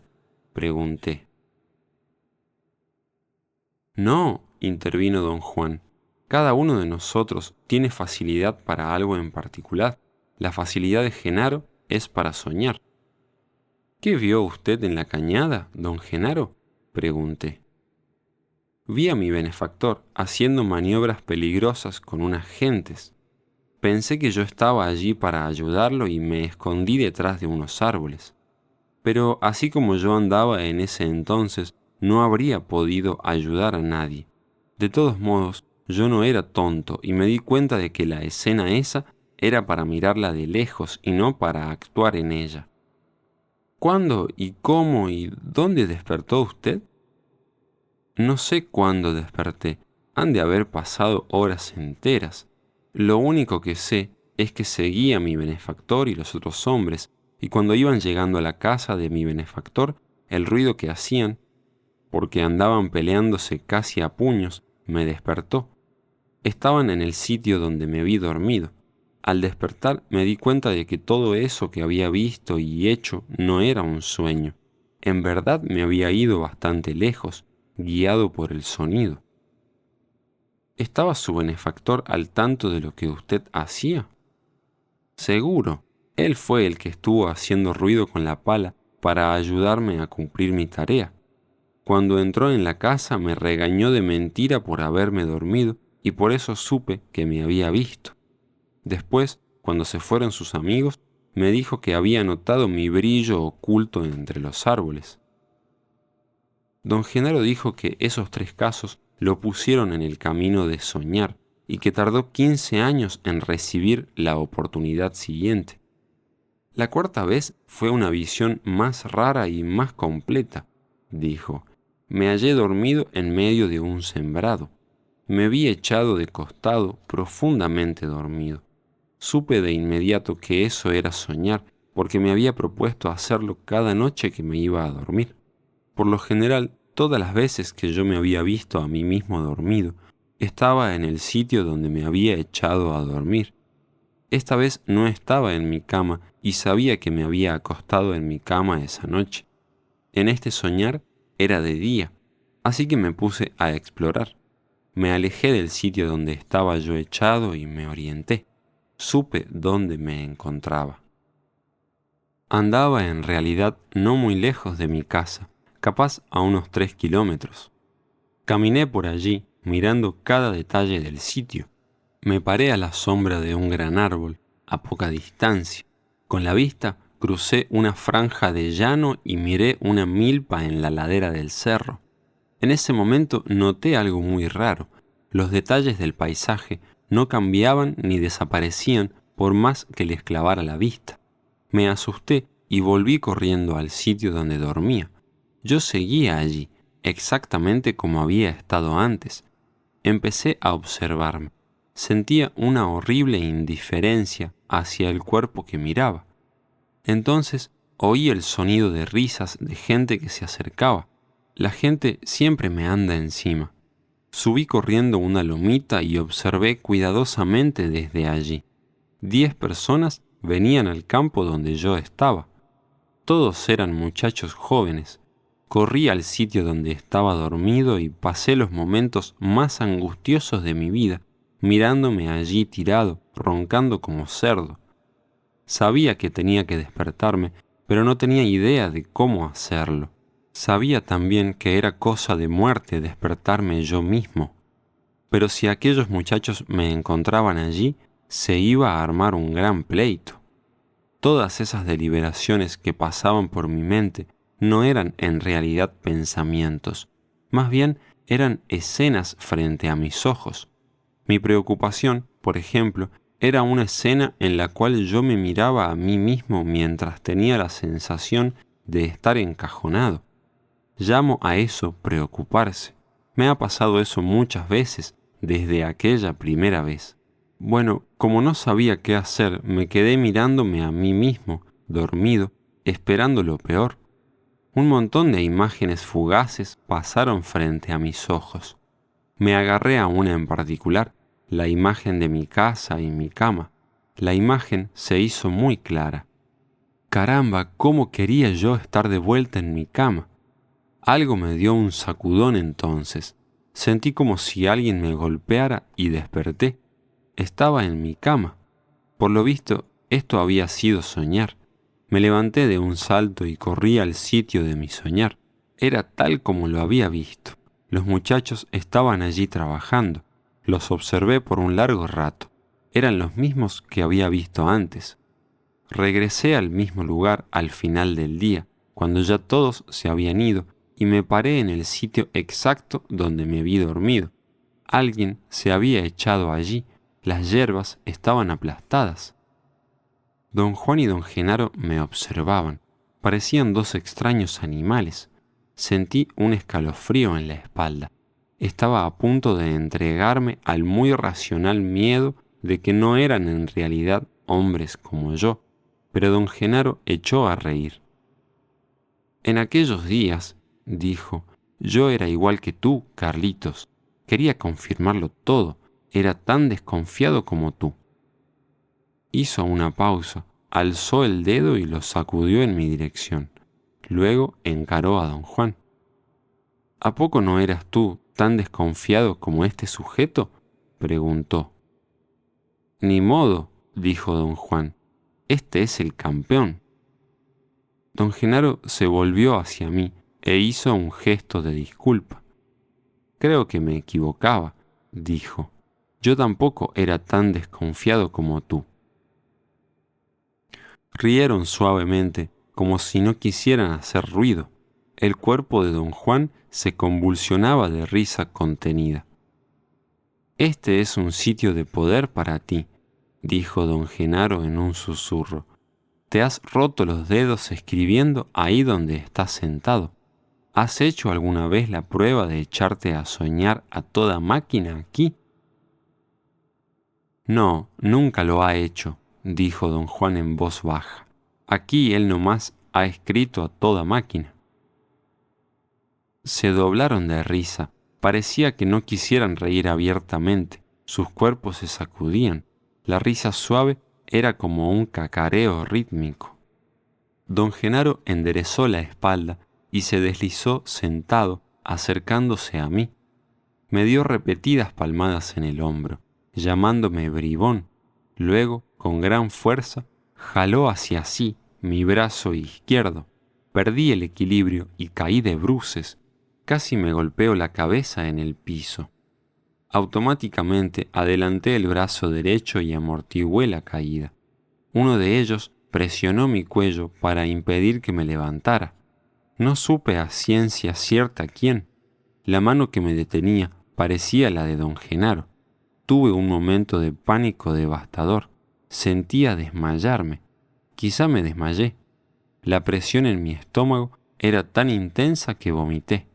pregunté. No, intervino don Juan. Cada uno de nosotros tiene facilidad para algo en particular. La facilidad de Genaro es para soñar. ¿Qué vio usted en la cañada, don Genaro?, pregunté. Vi a mi benefactor haciendo maniobras peligrosas con unas gentes. Pensé que yo estaba allí para ayudarlo y me escondí detrás de unos árboles. Pero así como yo andaba en ese entonces, no habría podido ayudar a nadie. De todos modos, yo no era tonto y me di cuenta de que la escena esa era para mirarla de lejos y no para actuar en ella. ¿Cuándo y cómo y dónde despertó usted? No sé cuándo desperté. Han de haber pasado horas enteras. Lo único que sé es que seguí a mi benefactor y los otros hombres, y cuando iban llegando a la casa de mi benefactor, el ruido que hacían, porque andaban peleándose casi a puños, me despertó. Estaban en el sitio donde me vi dormido. Al despertar me di cuenta de que todo eso que había visto y hecho no era un sueño. En verdad me había ido bastante lejos, guiado por el sonido. ¿Estaba su benefactor al tanto de lo que usted hacía? Seguro, él fue el que estuvo haciendo ruido con la pala para ayudarme a cumplir mi tarea. Cuando entró en la casa me regañó de mentira por haberme dormido y por eso supe que me había visto. Después, cuando se fueron sus amigos, me dijo que había notado mi brillo oculto entre los árboles. Don Genaro dijo que esos 3 casos lo pusieron en el camino de soñar y que tardó 15 años en recibir la oportunidad siguiente. La 4ª vez fue una visión más rara y más completa, dijo. Me hallé dormido en medio de un sembrado. Me vi echado de costado, profundamente dormido. Supe de inmediato que eso era soñar, porque me había propuesto hacerlo cada noche que me iba a dormir. Por lo general, todas las veces que yo me había visto a mí mismo dormido, estaba en el sitio donde me había echado a dormir. Esta vez no estaba en mi cama y sabía que me había acostado en mi cama esa noche. En este soñar era de día, así que me puse a explorar. Me alejé del sitio donde estaba yo echado y me orienté. Supe dónde me encontraba. Andaba en realidad no muy lejos de mi casa, capaz a unos 3 kilómetros. Caminé por allí, mirando cada detalle del sitio. Me paré a la sombra de un gran árbol, a poca distancia. Con la vista crucé una franja de llano y miré una milpa en la ladera del cerro. En ese momento noté algo muy raro. Los detalles del paisaje no cambiaban ni desaparecían por más que les clavara la vista. Me asusté y volví corriendo al sitio donde dormía. Yo seguía allí, exactamente como había estado antes. Empecé a observarme. Sentía una horrible indiferencia hacia el cuerpo que miraba. Entonces oí el sonido de risas de gente que se acercaba. La gente siempre me anda encima. Subí corriendo una lomita y observé cuidadosamente desde allí. 10 personas venían al campo donde yo estaba. Todos eran muchachos jóvenes. Corrí al sitio donde estaba dormido y pasé los momentos más angustiosos de mi vida, mirándome allí tirado, roncando como cerdo. Sabía que tenía que despertarme, pero no tenía idea de cómo hacerlo. Sabía también que era cosa de muerte despertarme yo mismo. Pero si aquellos muchachos me encontraban allí, se iba a armar un gran pleito. Todas esas deliberaciones que pasaban por mi mente no eran en realidad pensamientos, más bien eran escenas frente a mis ojos. Mi preocupación, por ejemplo, era una escena en la cual yo me miraba a mí mismo mientras tenía la sensación de estar encajonado. Llamo a eso preocuparse. Me ha pasado eso muchas veces desde aquella primera vez. Bueno, como no sabía qué hacer, me quedé mirándome a mí mismo, dormido, esperando lo peor. Un montón de imágenes fugaces pasaron frente a mis ojos. Me agarré a una en particular, la imagen de mi casa y mi cama. La imagen se hizo muy clara. Caramba, cómo quería yo estar de vuelta en mi cama. Algo me dio un sacudón entonces. Sentí como si alguien me golpeara y desperté. Estaba en mi cama. Por lo visto, esto había sido soñar. Me levanté de un salto y corrí al sitio de mi soñar. Era tal como lo había visto. Los muchachos estaban allí trabajando. Los observé por un largo rato. Eran los mismos que había visto antes. Regresé al mismo lugar al final del día, cuando ya todos se habían ido, y me paré en el sitio exacto donde me vi dormido. Alguien se había echado allí. Las hierbas estaban aplastadas. Don Juan y don Genaro me observaban. Parecían dos extraños animales. Sentí un escalofrío en la espalda. Estaba a punto de entregarme al muy racional miedo de que no eran en realidad hombres como yo, pero don Genaro echó a reír. En aquellos días, dijo, yo era igual que tú, Carlitos. Quería confirmarlo todo. Era tan desconfiado como tú. Hizo una pausa, alzó el dedo y lo sacudió en mi dirección. Luego encaró a don Juan. ¿A poco no eras tú tan desconfiado como este sujeto?, preguntó. Ni modo, dijo don Juan. Este es el campeón. Don Genaro se volvió hacia mí e hizo un gesto de disculpa. Creo que me equivocaba, dijo. Yo tampoco era tan desconfiado como tú. Rieron suavemente, como si no quisieran hacer ruido. El cuerpo de don Juan se convulsionaba de risa contenida. Este es un sitio de poder para ti, dijo don Genaro en un susurro. Te has roto los dedos escribiendo ahí donde estás sentado. ¿Has hecho alguna vez la prueba de echarte a soñar a toda máquina aquí? No, nunca lo ha hecho, dijo don Juan en voz baja. Aquí él nomás ha escrito a toda máquina. Se doblaron de risa. Parecía que no quisieran reír abiertamente. Sus cuerpos se sacudían. La risa suave era como un cacareo rítmico. Don Genaro enderezó la espalda y se deslizó sentado, acercándose a mí. Me dio repetidas palmadas en el hombro, llamándome bribón. Luego, con gran fuerza, jaló hacia sí mi brazo izquierdo. Perdí el equilibrio y caí de bruces. Casi me golpeo la cabeza en el piso. Automáticamente adelanté el brazo derecho y amortigué la caída. Uno de ellos presionó mi cuello para impedir que me levantara. No supe a ciencia cierta quién. La mano que me detenía parecía la de don Genaro. Tuve un momento de pánico devastador. Sentía desmayarme. Quizá me desmayé. La presión en mi estómago era tan intensa que vomité.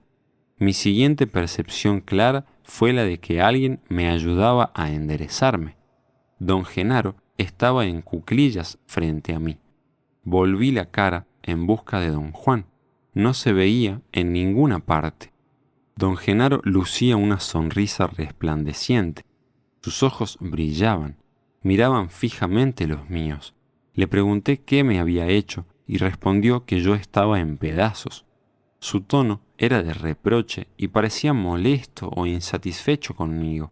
Mi siguiente percepción clara fue la de que alguien me ayudaba a enderezarme. Don Genaro estaba en cuclillas frente a mí. Volví la cara en busca de don Juan. No se veía en ninguna parte. Don Genaro lucía una sonrisa resplandeciente. Sus ojos brillaban, miraban fijamente los míos. Le pregunté qué me había hecho y respondió que yo estaba en pedazos. Su tono era de reproche y parecía molesto o insatisfecho conmigo.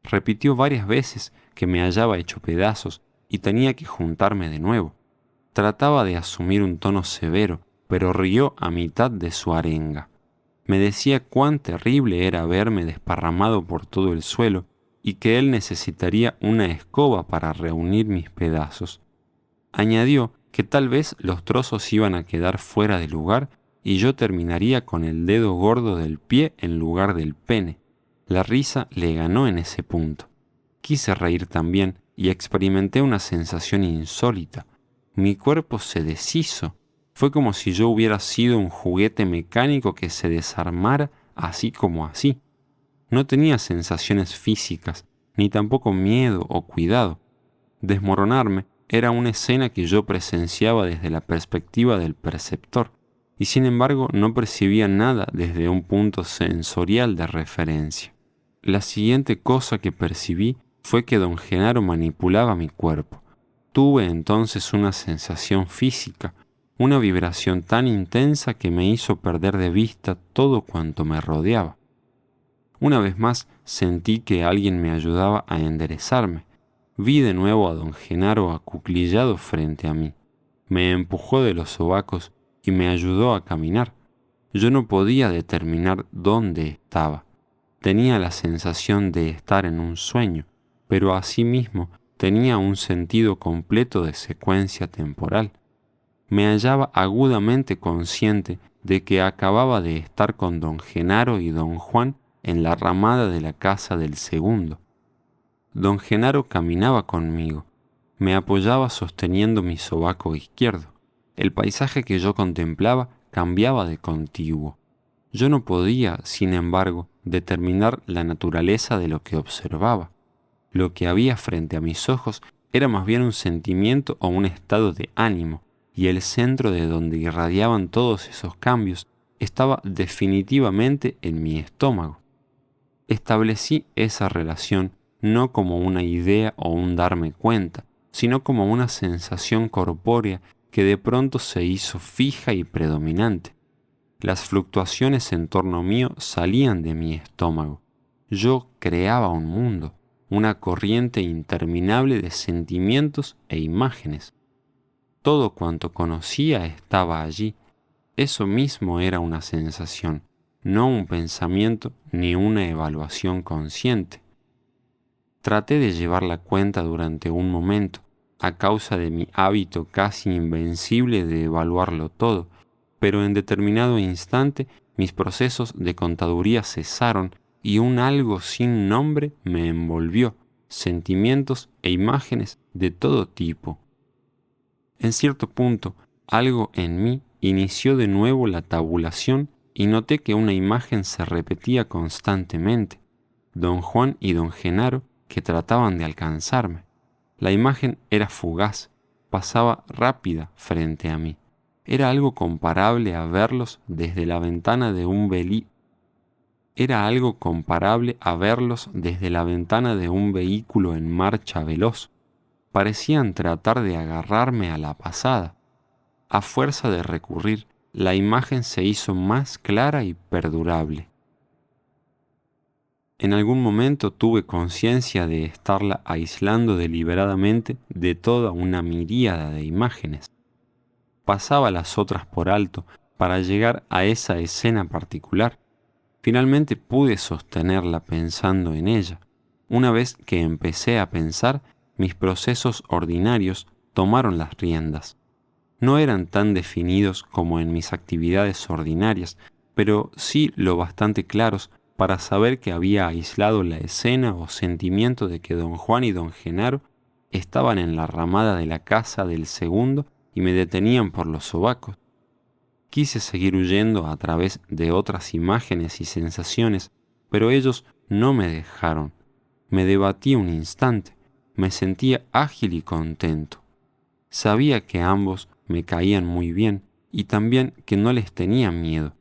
Repitió varias veces que me hallaba hecho pedazos y tenía que juntarme de nuevo. Trataba de asumir un tono severo, pero rió a mitad de su arenga. Me decía cuán terrible era verme desparramado por todo el suelo y que él necesitaría una escoba para reunir mis pedazos. Añadió que tal vez los trozos iban a quedar fuera de lugar y yo terminaría con el dedo gordo del pie en lugar del pene. La risa le ganó en ese punto. Quise reír también y experimenté una sensación insólita. Mi cuerpo se deshizo. Fue como si yo hubiera sido un juguete mecánico que se desarmara así como así. No tenía sensaciones físicas, ni tampoco miedo o cuidado. Desmoronarme era una escena que yo presenciaba desde la perspectiva del perceptor, y sin embargo no percibía nada desde un punto sensorial de referencia. La siguiente cosa que percibí fue que don Genaro manipulaba mi cuerpo. Tuve entonces una sensación física, una vibración tan intensa que me hizo perder de vista todo cuanto me rodeaba. Una vez más sentí que alguien me ayudaba a enderezarme. Vi de nuevo a don Genaro acuclillado frente a mí. Me empujó de los sobacos y me ayudó a caminar. Yo no podía determinar dónde estaba. Tenía la sensación de estar en un sueño, pero asimismo tenía un sentido completo de secuencia temporal. Me hallaba agudamente consciente de que acababa de estar con don Genaro y don Juan en la ramada de la casa del segundo. Don Genaro caminaba conmigo, me apoyaba sosteniendo mi sobaco izquierdo. El paisaje que yo contemplaba cambiaba de contiguo. Yo no podía, sin embargo, determinar la naturaleza de lo que observaba. Lo que había frente a mis ojos era más bien un sentimiento o un estado de ánimo, y el centro de donde irradiaban todos esos cambios estaba definitivamente en mi estómago. Establecí esa relación no como una idea o un darme cuenta, sino como una sensación corpórea que de pronto se hizo fija y predominante. Las fluctuaciones en torno mío salían de mi estómago. Yo creaba un mundo, una corriente interminable de sentimientos e imágenes. Todo cuanto conocía estaba allí. Eso mismo era una sensación, no un pensamiento ni una evaluación consciente. Traté de llevar la cuenta durante un momento, a causa de mi hábito casi invencible de evaluarlo todo, pero en determinado instante mis procesos de contaduría cesaron y un algo sin nombre me envolvió, sentimientos e imágenes de todo tipo. En cierto punto, algo en mí inició de nuevo la tabulación y noté que una imagen se repetía constantemente: don Juan y don Genaro que trataban de alcanzarme. La imagen era fugaz, pasaba rápida frente a mí. Era algo comparable a verlos desde la ventana de un vehículo en marcha veloz. Parecían tratar de agarrarme a la pasada. A fuerza de recurrir, la imagen se hizo más clara y perdurable. En algún momento tuve conciencia de estarla aislando deliberadamente de toda una miríada de imágenes. Pasaba las otras por alto para llegar a esa escena particular. Finalmente pude sostenerla pensando en ella. Una vez que empecé a pensar, mis procesos ordinarios tomaron las riendas. No eran tan definidos como en mis actividades ordinarias, pero sí lo bastante claros para saber que había aislado la escena o sentimiento de que don Juan y don Genaro estaban en la ramada de la casa del segundo y me detenían por los sobacos. Quise seguir huyendo a través de otras imágenes y sensaciones, pero ellos no me dejaron. Me debatí un instante, me sentía ágil y contento. Sabía que ambos me caían muy bien y también que no les tenía miedo.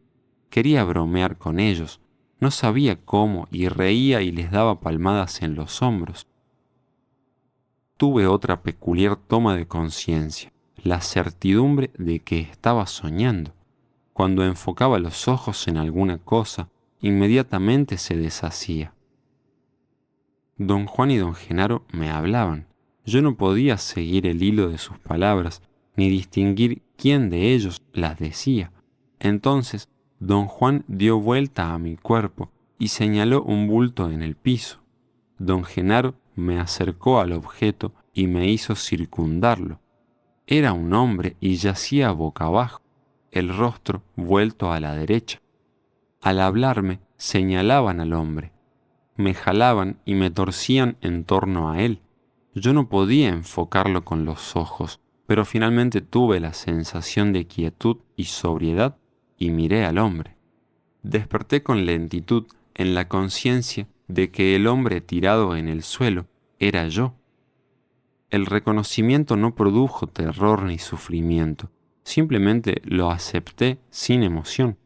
Quería bromear con ellos, no sabía cómo y reía y les daba palmadas en los hombros. Tuve otra peculiar toma de conciencia, la certidumbre de que estaba soñando. Cuando enfocaba los ojos en alguna cosa, inmediatamente se deshacía. Don Juan y don Genaro me hablaban. Yo no podía seguir el hilo de sus palabras, ni distinguir quién de ellos las decía. Entonces, don Juan dio vuelta a mi cuerpo y señaló un bulto en el piso. Don Genaro me acercó al objeto y me hizo circundarlo. Era un hombre y yacía boca abajo, el rostro vuelto a la derecha. Al hablarme, señalaban al hombre. Me jalaban y me torcían en torno a él. Yo no podía enfocarlo con los ojos, pero finalmente tuve la sensación de quietud y sobriedad y miré al hombre. Desperté con lentitud en la conciencia de que el hombre tirado en el suelo era yo. El reconocimiento no produjo terror ni sufrimiento, simplemente lo acepté sin emoción.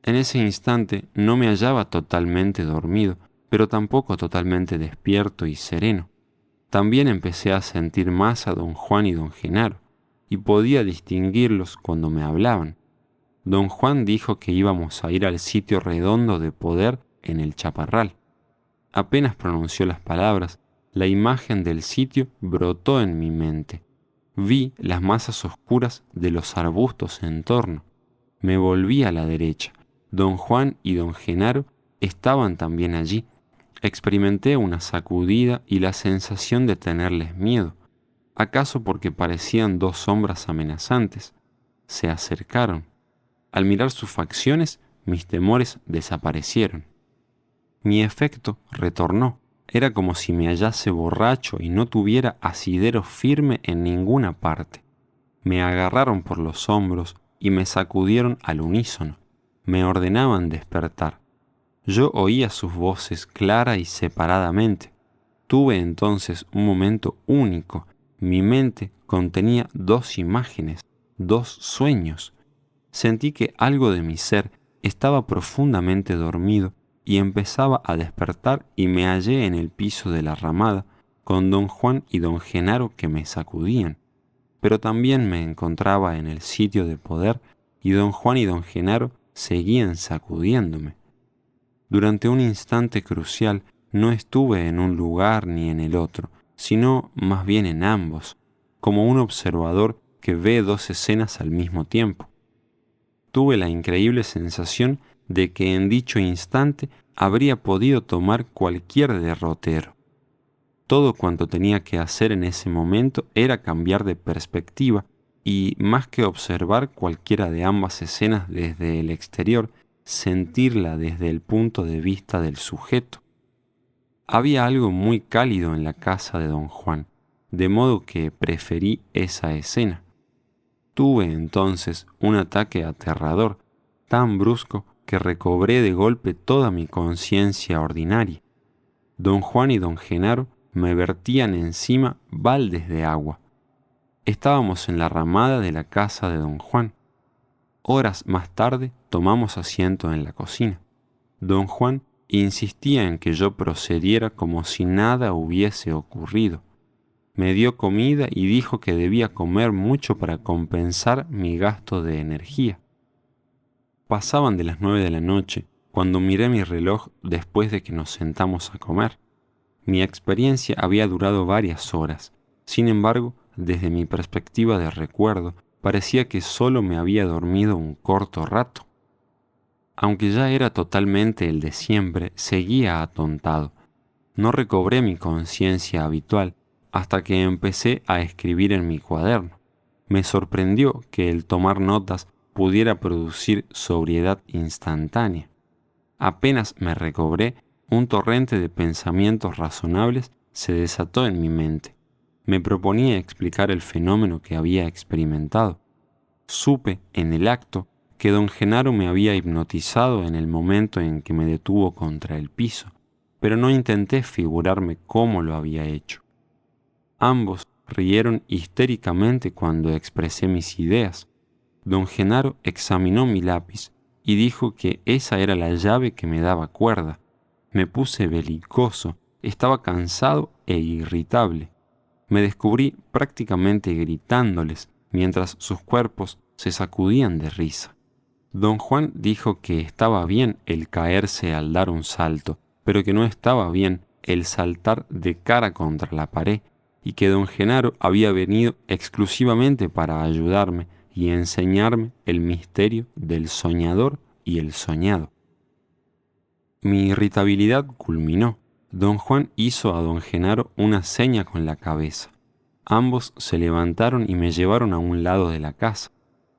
En ese instante no me hallaba totalmente dormido, pero tampoco totalmente despierto y sereno. También empecé a sentir más a don Juan y don Genaro, y podía distinguirlos cuando me hablaban. Don Juan dijo que íbamos a ir al sitio redondo de poder en el chaparral. Apenas pronunció las palabras, la imagen del sitio brotó en mi mente. Vi las masas oscuras de los arbustos en torno. Me volví a la derecha. Don Juan y don Genaro estaban también allí. Experimenté una sacudida y la sensación de tenerles miedo. ¿Acaso porque parecían dos sombras amenazantes? Se acercaron. Al mirar sus facciones, mis temores desaparecieron. Mi efecto retornó. Era como si me hallase borracho y no tuviera asidero firme en ninguna parte. Me agarraron por los hombros y me sacudieron al unísono. Me ordenaban despertar. Yo oía sus voces clara y separadamente. Tuve entonces un momento único. Mi mente contenía dos imágenes, dos sueños. Sentí que algo de mi ser estaba profundamente dormido y empezaba a despertar y me hallé en el piso de la ramada con don Juan y don Genaro que me sacudían. Pero también me encontraba en el sitio de poder y don Juan y don Genaro seguían sacudiéndome. Durante un instante crucial no estuve en un lugar ni en el otro, sino más bien en ambos, como un observador que ve dos escenas al mismo tiempo. Tuve la increíble sensación de que en dicho instante habría podido tomar cualquier derrotero. Todo cuanto tenía que hacer en ese momento era cambiar de perspectiva y, más que observar cualquiera de ambas escenas desde el exterior, sentirla desde el punto de vista del sujeto. Había algo muy cálido en la casa de don Juan, de modo que preferí esa escena. Tuve entonces un ataque aterrador, tan brusco que recobré de golpe toda mi conciencia ordinaria. Don Juan y don Genaro me vertían encima baldes de agua. Estábamos en la ramada de la casa de don Juan. Horas más tarde tomamos asiento en la cocina. Don Juan insistía en que yo procediera como si nada hubiese ocurrido. Me dio comida y dijo que debía comer mucho para compensar mi gasto de energía. Pasaban de las 9 de la noche cuando miré mi reloj después de que nos sentamos a comer. Mi experiencia había durado varias horas. Sin embargo, desde mi perspectiva de recuerdo, parecía que solo me había dormido un corto rato. Aunque ya era totalmente el de siempre, seguía atontado. No recobré mi conciencia habitual hasta que empecé a escribir en mi cuaderno. Me sorprendió que el tomar notas pudiera producir sobriedad instantánea. Apenas me recobré, un torrente de pensamientos razonables se desató en mi mente. Me proponía explicar el fenómeno que había experimentado. Supe, en el acto, que don Genaro me había hipnotizado en el momento en que me detuvo contra el piso, pero no intenté figurarme cómo lo había hecho. Ambos rieron histéricamente cuando expresé mis ideas. Don Genaro examinó mi lápiz y dijo que esa era la llave que me daba cuerda. Me puse belicoso, estaba cansado e irritable. Me descubrí prácticamente gritándoles mientras sus cuerpos se sacudían de risa. Don Juan dijo que estaba bien el caerse al dar un salto, pero que no estaba bien el saltar de cara contra la pared, y que don Genaro había venido exclusivamente para ayudarme y enseñarme el misterio del soñador y el soñado. Mi irritabilidad culminó. Don Juan hizo a don Genaro una seña con la cabeza. Ambos se levantaron y me llevaron a un lado de la casa.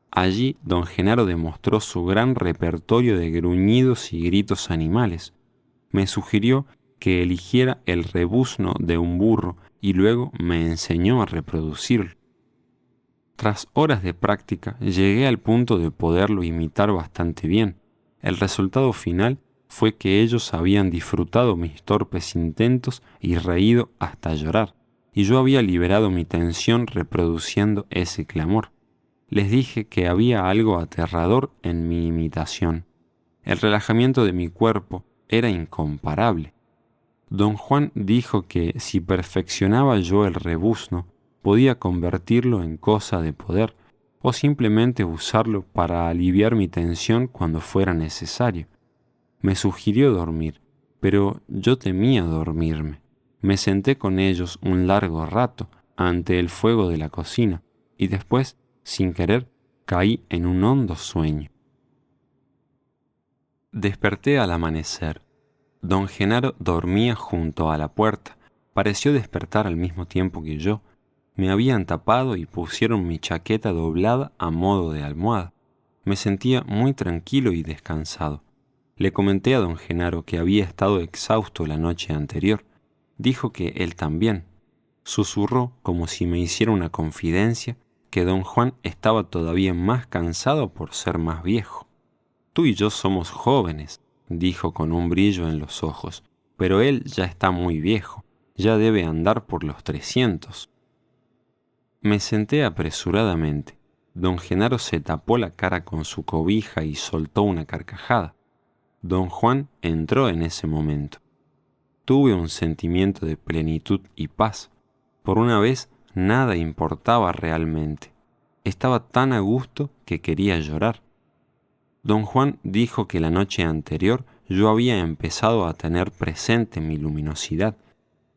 Allí don Genaro demostró su gran repertorio de gruñidos y gritos animales. Me sugirió que eligiera el rebuzno de un burro y luego me enseñó a reproducirlo. Tras horas de práctica llegué al punto de poderlo imitar bastante bien. El resultado final fue que ellos habían disfrutado mis torpes intentos y reído hasta llorar, y yo había liberado mi tensión reproduciendo ese clamor. Les dije que había algo aterrador en mi imitación. El relajamiento de mi cuerpo era incomparable. Don Juan dijo que si perfeccionaba yo el rebuzno, podía convertirlo en cosa de poder o simplemente usarlo para aliviar mi tensión cuando fuera necesario. Me sugirió dormir, pero yo temía dormirme. Me senté con ellos un largo rato ante el fuego de la cocina y después, sin querer, caí en un hondo sueño. Desperté al amanecer. Don Genaro dormía junto a la puerta. Pareció despertar al mismo tiempo que yo. Me habían tapado y pusieron mi chaqueta doblada a modo de almohada. Me sentía muy tranquilo y descansado. Le comenté a don Genaro que había estado exhausto la noche anterior. Dijo que él también. Susurró como si me hiciera una confidencia que don Juan estaba todavía más cansado por ser más viejo. Tú y yo somos jóvenes, dijo con un brillo en los ojos, pero él ya está muy viejo, ya debe andar por los 300. Me senté apresuradamente. Don Genaro se tapó la cara con su cobija y soltó una carcajada. Don Juan entró en ese momento. Tuve un sentimiento de plenitud y paz. Por una vez nada importaba realmente. Estaba tan a gusto que quería llorar. Don Juan dijo que la noche anterior yo había empezado a tener presente mi luminosidad.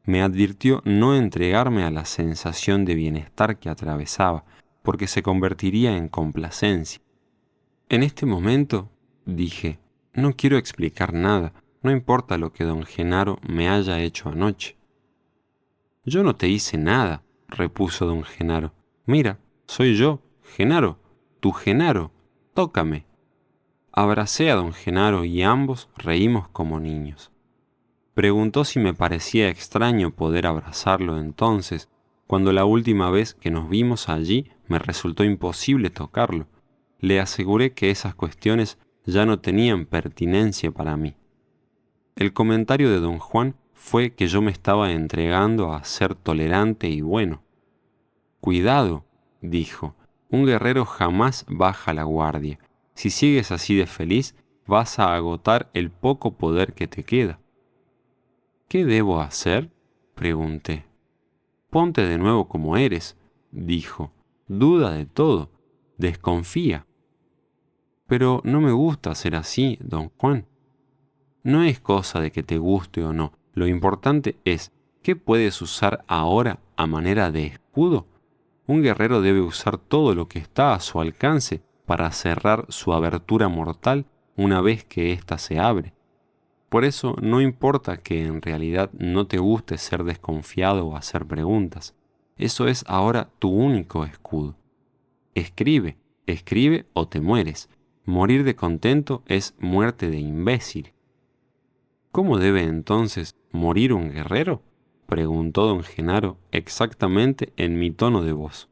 Me advirtió no entregarme a la sensación de bienestar que atravesaba, porque se convertiría en complacencia. En este momento, dije, no quiero explicar nada, no importa lo que don Genaro me haya hecho anoche. Yo no te hice nada, repuso don Genaro. Mira, soy yo, Genaro, tu Genaro, tócame. Abracé a don Genaro y ambos reímos como niños. Preguntó si me parecía extraño poder abrazarlo entonces, cuando la última vez que nos vimos allí me resultó imposible tocarlo. Le aseguré que esas cuestiones ya no tenían pertinencia para mí. El comentario de don Juan fue que yo me estaba entregando a ser tolerante y bueno. Cuidado, dijo, un guerrero jamás baja la guardia. Si sigues así de feliz, vas a agotar el poco poder que te queda. ¿Qué debo hacer? Pregunté. Ponte de nuevo como eres, dijo. Duda de todo, desconfía. Pero no me gusta ser así, don Juan. No es cosa de que te guste o no. Lo importante es, ¿qué puedes usar ahora a manera de escudo? Un guerrero debe usar todo lo que está a su alcance para cerrar su abertura mortal una vez que ésta se abre. Por eso no importa que en realidad no te guste ser desconfiado o hacer preguntas. Eso es ahora tu único escudo. Escribe, escribe o te mueres. Morir de contento es muerte de imbécil. ¿Cómo debe entonces morir un guerrero? Preguntó don Genaro exactamente en mi tono de voz.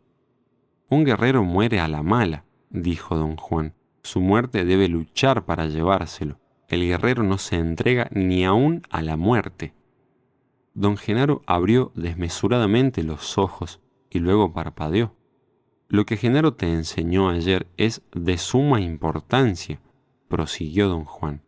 Un guerrero muere a la mala, dijo don Juan. Su muerte debe luchar para llevárselo. El guerrero no se entrega ni aún a la muerte. Don Genaro abrió desmesuradamente los ojos y luego parpadeó. Lo que Genaro te enseñó ayer es de suma importancia, prosiguió don Juan.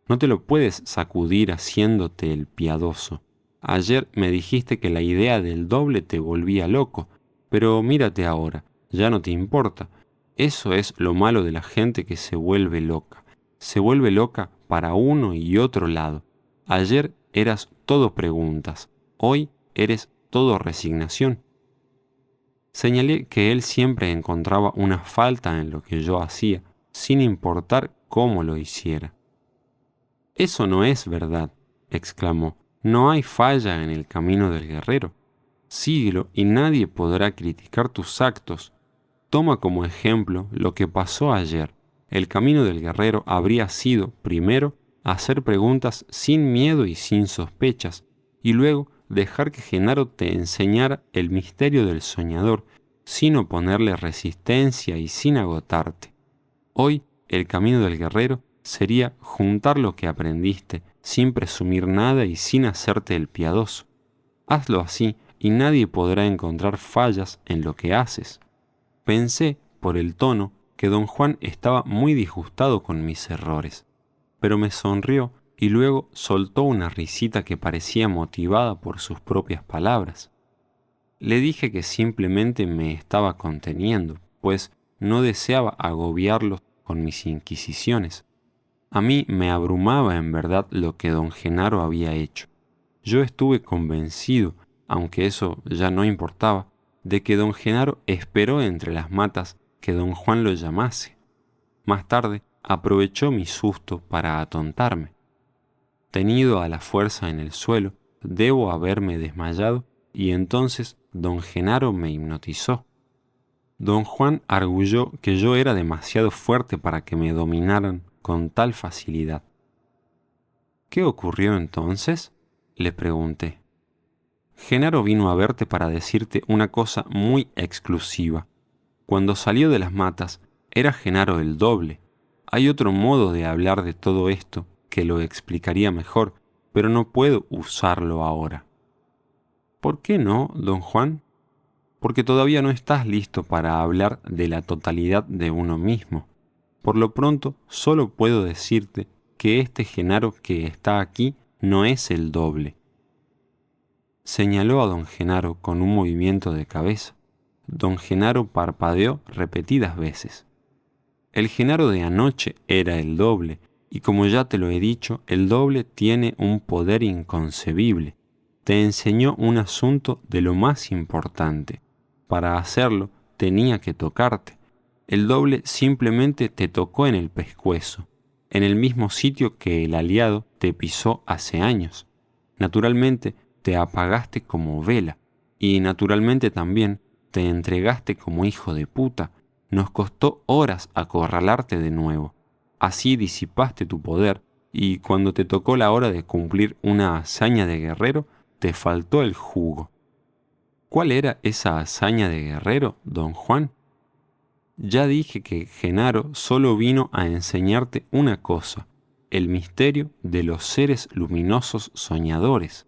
No te lo puedes sacudir haciéndote el piadoso. Ayer me dijiste que la idea del doble te volvía loco, pero mírate ahora, ya no te importa. Eso es lo malo de la gente que se vuelve loca. Se vuelve loca para uno y otro lado. Ayer eras todo preguntas, hoy eres todo resignación. Señalé que él siempre encontraba una falta en lo que yo hacía, sin importar cómo lo hiciera. Eso no es verdad, exclamó. No hay falla en el camino del guerrero. Síguelo y nadie podrá criticar tus actos. Toma como ejemplo lo que pasó ayer. El camino del guerrero habría sido, primero, hacer preguntas sin miedo y sin sospechas, y luego dejar que Genaro te enseñara el misterio del soñador, sin oponerle resistencia y sin agotarte. Hoy, el camino del guerrero sería juntar lo que aprendiste, sin presumir nada y sin hacerte el piadoso. Hazlo así y nadie podrá encontrar fallas en lo que haces. Pensé, por el tono, que don Juan estaba muy disgustado con mis errores, pero me sonrió y luego soltó una risita que parecía motivada por sus propias palabras. Le dije que simplemente me estaba conteniendo, pues no deseaba agobiarlos con mis inquisiciones. A mí me abrumaba en verdad lo que don Genaro había hecho. Yo estuve convencido, aunque eso ya no importaba, de que don Genaro esperó entre las matas que don Juan lo llamase. Más tarde aprovechó mi susto para atontarme. Tenido a la fuerza en el suelo, debo haberme desmayado y entonces don Genaro me hipnotizó. Don Juan arguyó que yo era demasiado fuerte para que me dominaran con tal facilidad. ¿Qué ocurrió entonces?, le pregunté. Genaro vino a verte para decirte una cosa muy exclusiva. Cuando salió de las matas, era Genaro el doble. Hay otro modo de hablar de todo esto que lo explicaría mejor, pero no puedo usarlo ahora. ¿Por qué no, don Juan? Porque todavía no estás listo para hablar de la totalidad de uno mismo. Por lo pronto, solo puedo decirte que este Genaro que está aquí no es el doble. Señaló a don Genaro con un movimiento de cabeza. Don Genaro parpadeó repetidas veces. El Genaro de anoche era el doble, y como ya te lo he dicho, el doble tiene un poder inconcebible. Te enseñó un asunto de lo más importante. Para hacerlo, tenía que tocarte. El doble simplemente te tocó en el pescuezo, en el mismo sitio que el aliado te pisó hace años. Naturalmente, te apagaste como vela, y naturalmente también te entregaste como hijo de puta. Nos costó horas acorralarte de nuevo. Así disipaste tu poder, y cuando te tocó la hora de cumplir una hazaña de guerrero, te faltó el jugo. ¿Cuál era esa hazaña de guerrero, don Juan? Ya dije que Genaro solo vino a enseñarte una cosa, el misterio de los seres luminosos soñadores.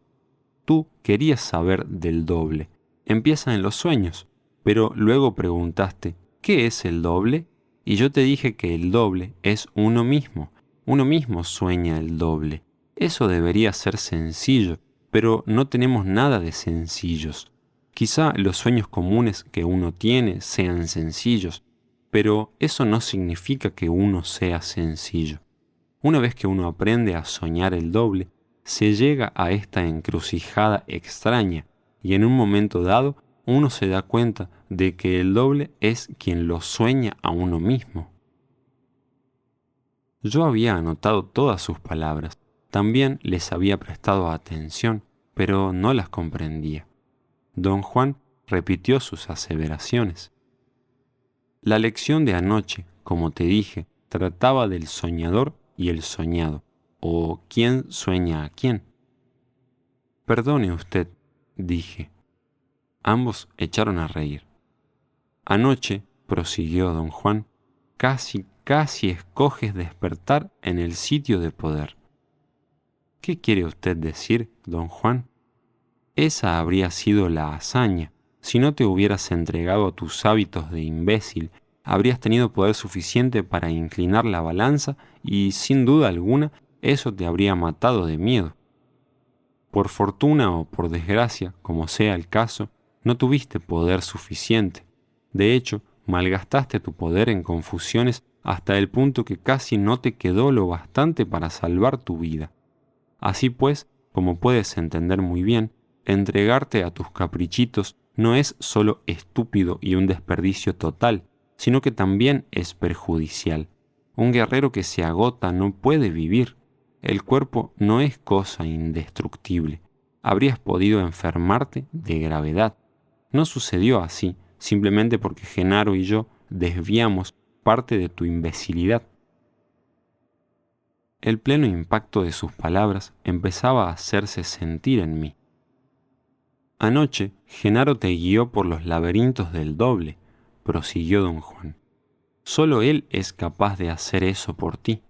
Tú querías saber del doble. Empieza en los sueños, pero luego preguntaste, ¿qué es el doble? Y yo te dije que el doble es uno mismo. Uno mismo sueña el doble. Eso debería ser sencillo, pero no tenemos nada de sencillos. Quizá los sueños comunes que uno tiene sean sencillos, pero eso no significa que uno sea sencillo. Una vez que uno aprende a soñar el doble, se llega a esta encrucijada extraña y en un momento dado uno se da cuenta de que el doble es quien lo sueña a uno mismo. Yo había anotado todas sus palabras, también les había prestado atención, pero no las comprendía. Don Juan repitió sus aseveraciones. La lección de anoche, como te dije, trataba del soñador y el soñado, o quién sueña a quién. Perdone usted, dije. Ambos echaron a reír. Anoche, prosiguió don Juan, casi escoges despertar en el sitio de poder. ¿Qué quiere usted decir, don Juan? Esa habría sido la hazaña. Si no te hubieras entregado a tus hábitos de imbécil, habrías tenido poder suficiente para inclinar la balanza y, sin duda alguna, eso te habría matado de miedo. Por fortuna o por desgracia, como sea el caso, no tuviste poder suficiente. De hecho, malgastaste tu poder en confusiones hasta el punto que casi no te quedó lo bastante para salvar tu vida. Así pues, como puedes entender muy bien, entregarte a tus caprichitos no es solo estúpido y un desperdicio total, sino que también es perjudicial. Un guerrero que se agota no puede vivir. El cuerpo no es cosa indestructible. Habrías podido enfermarte de gravedad. No sucedió así, simplemente porque Genaro y yo desviamos parte de tu imbecilidad. El pleno impacto de sus palabras empezaba a hacerse sentir en mí. Anoche, Genaro te guió por los laberintos del doble, prosiguió don Juan. Solo él es capaz de hacer eso por ti.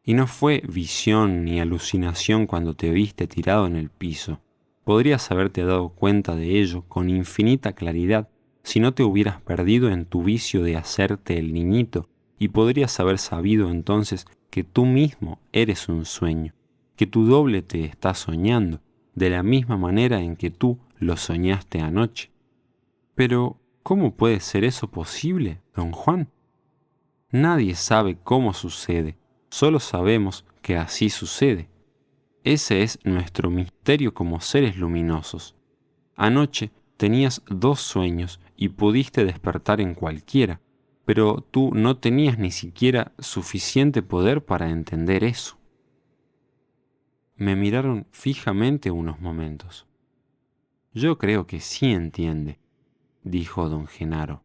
Y no fue visión ni alucinación cuando te viste tirado en el piso. Podrías haberte dado cuenta de ello con infinita claridad si no te hubieras perdido en tu vicio de hacerte el niñito, y podrías haber sabido entonces que tú mismo eres un sueño, que tu doble te está soñando, de la misma manera en que tú lo soñaste anoche. Pero, ¿cómo puede ser eso posible, don Juan? Nadie sabe cómo sucede, Solo sabemos que así sucede. Ese es nuestro misterio como seres luminosos. Anoche tenías 2 sueños y pudiste despertar en cualquiera, pero tú no tenías ni siquiera suficiente poder para entender eso. Me miraron fijamente unos momentos. Yo creo que sí entiende, dijo don Genaro.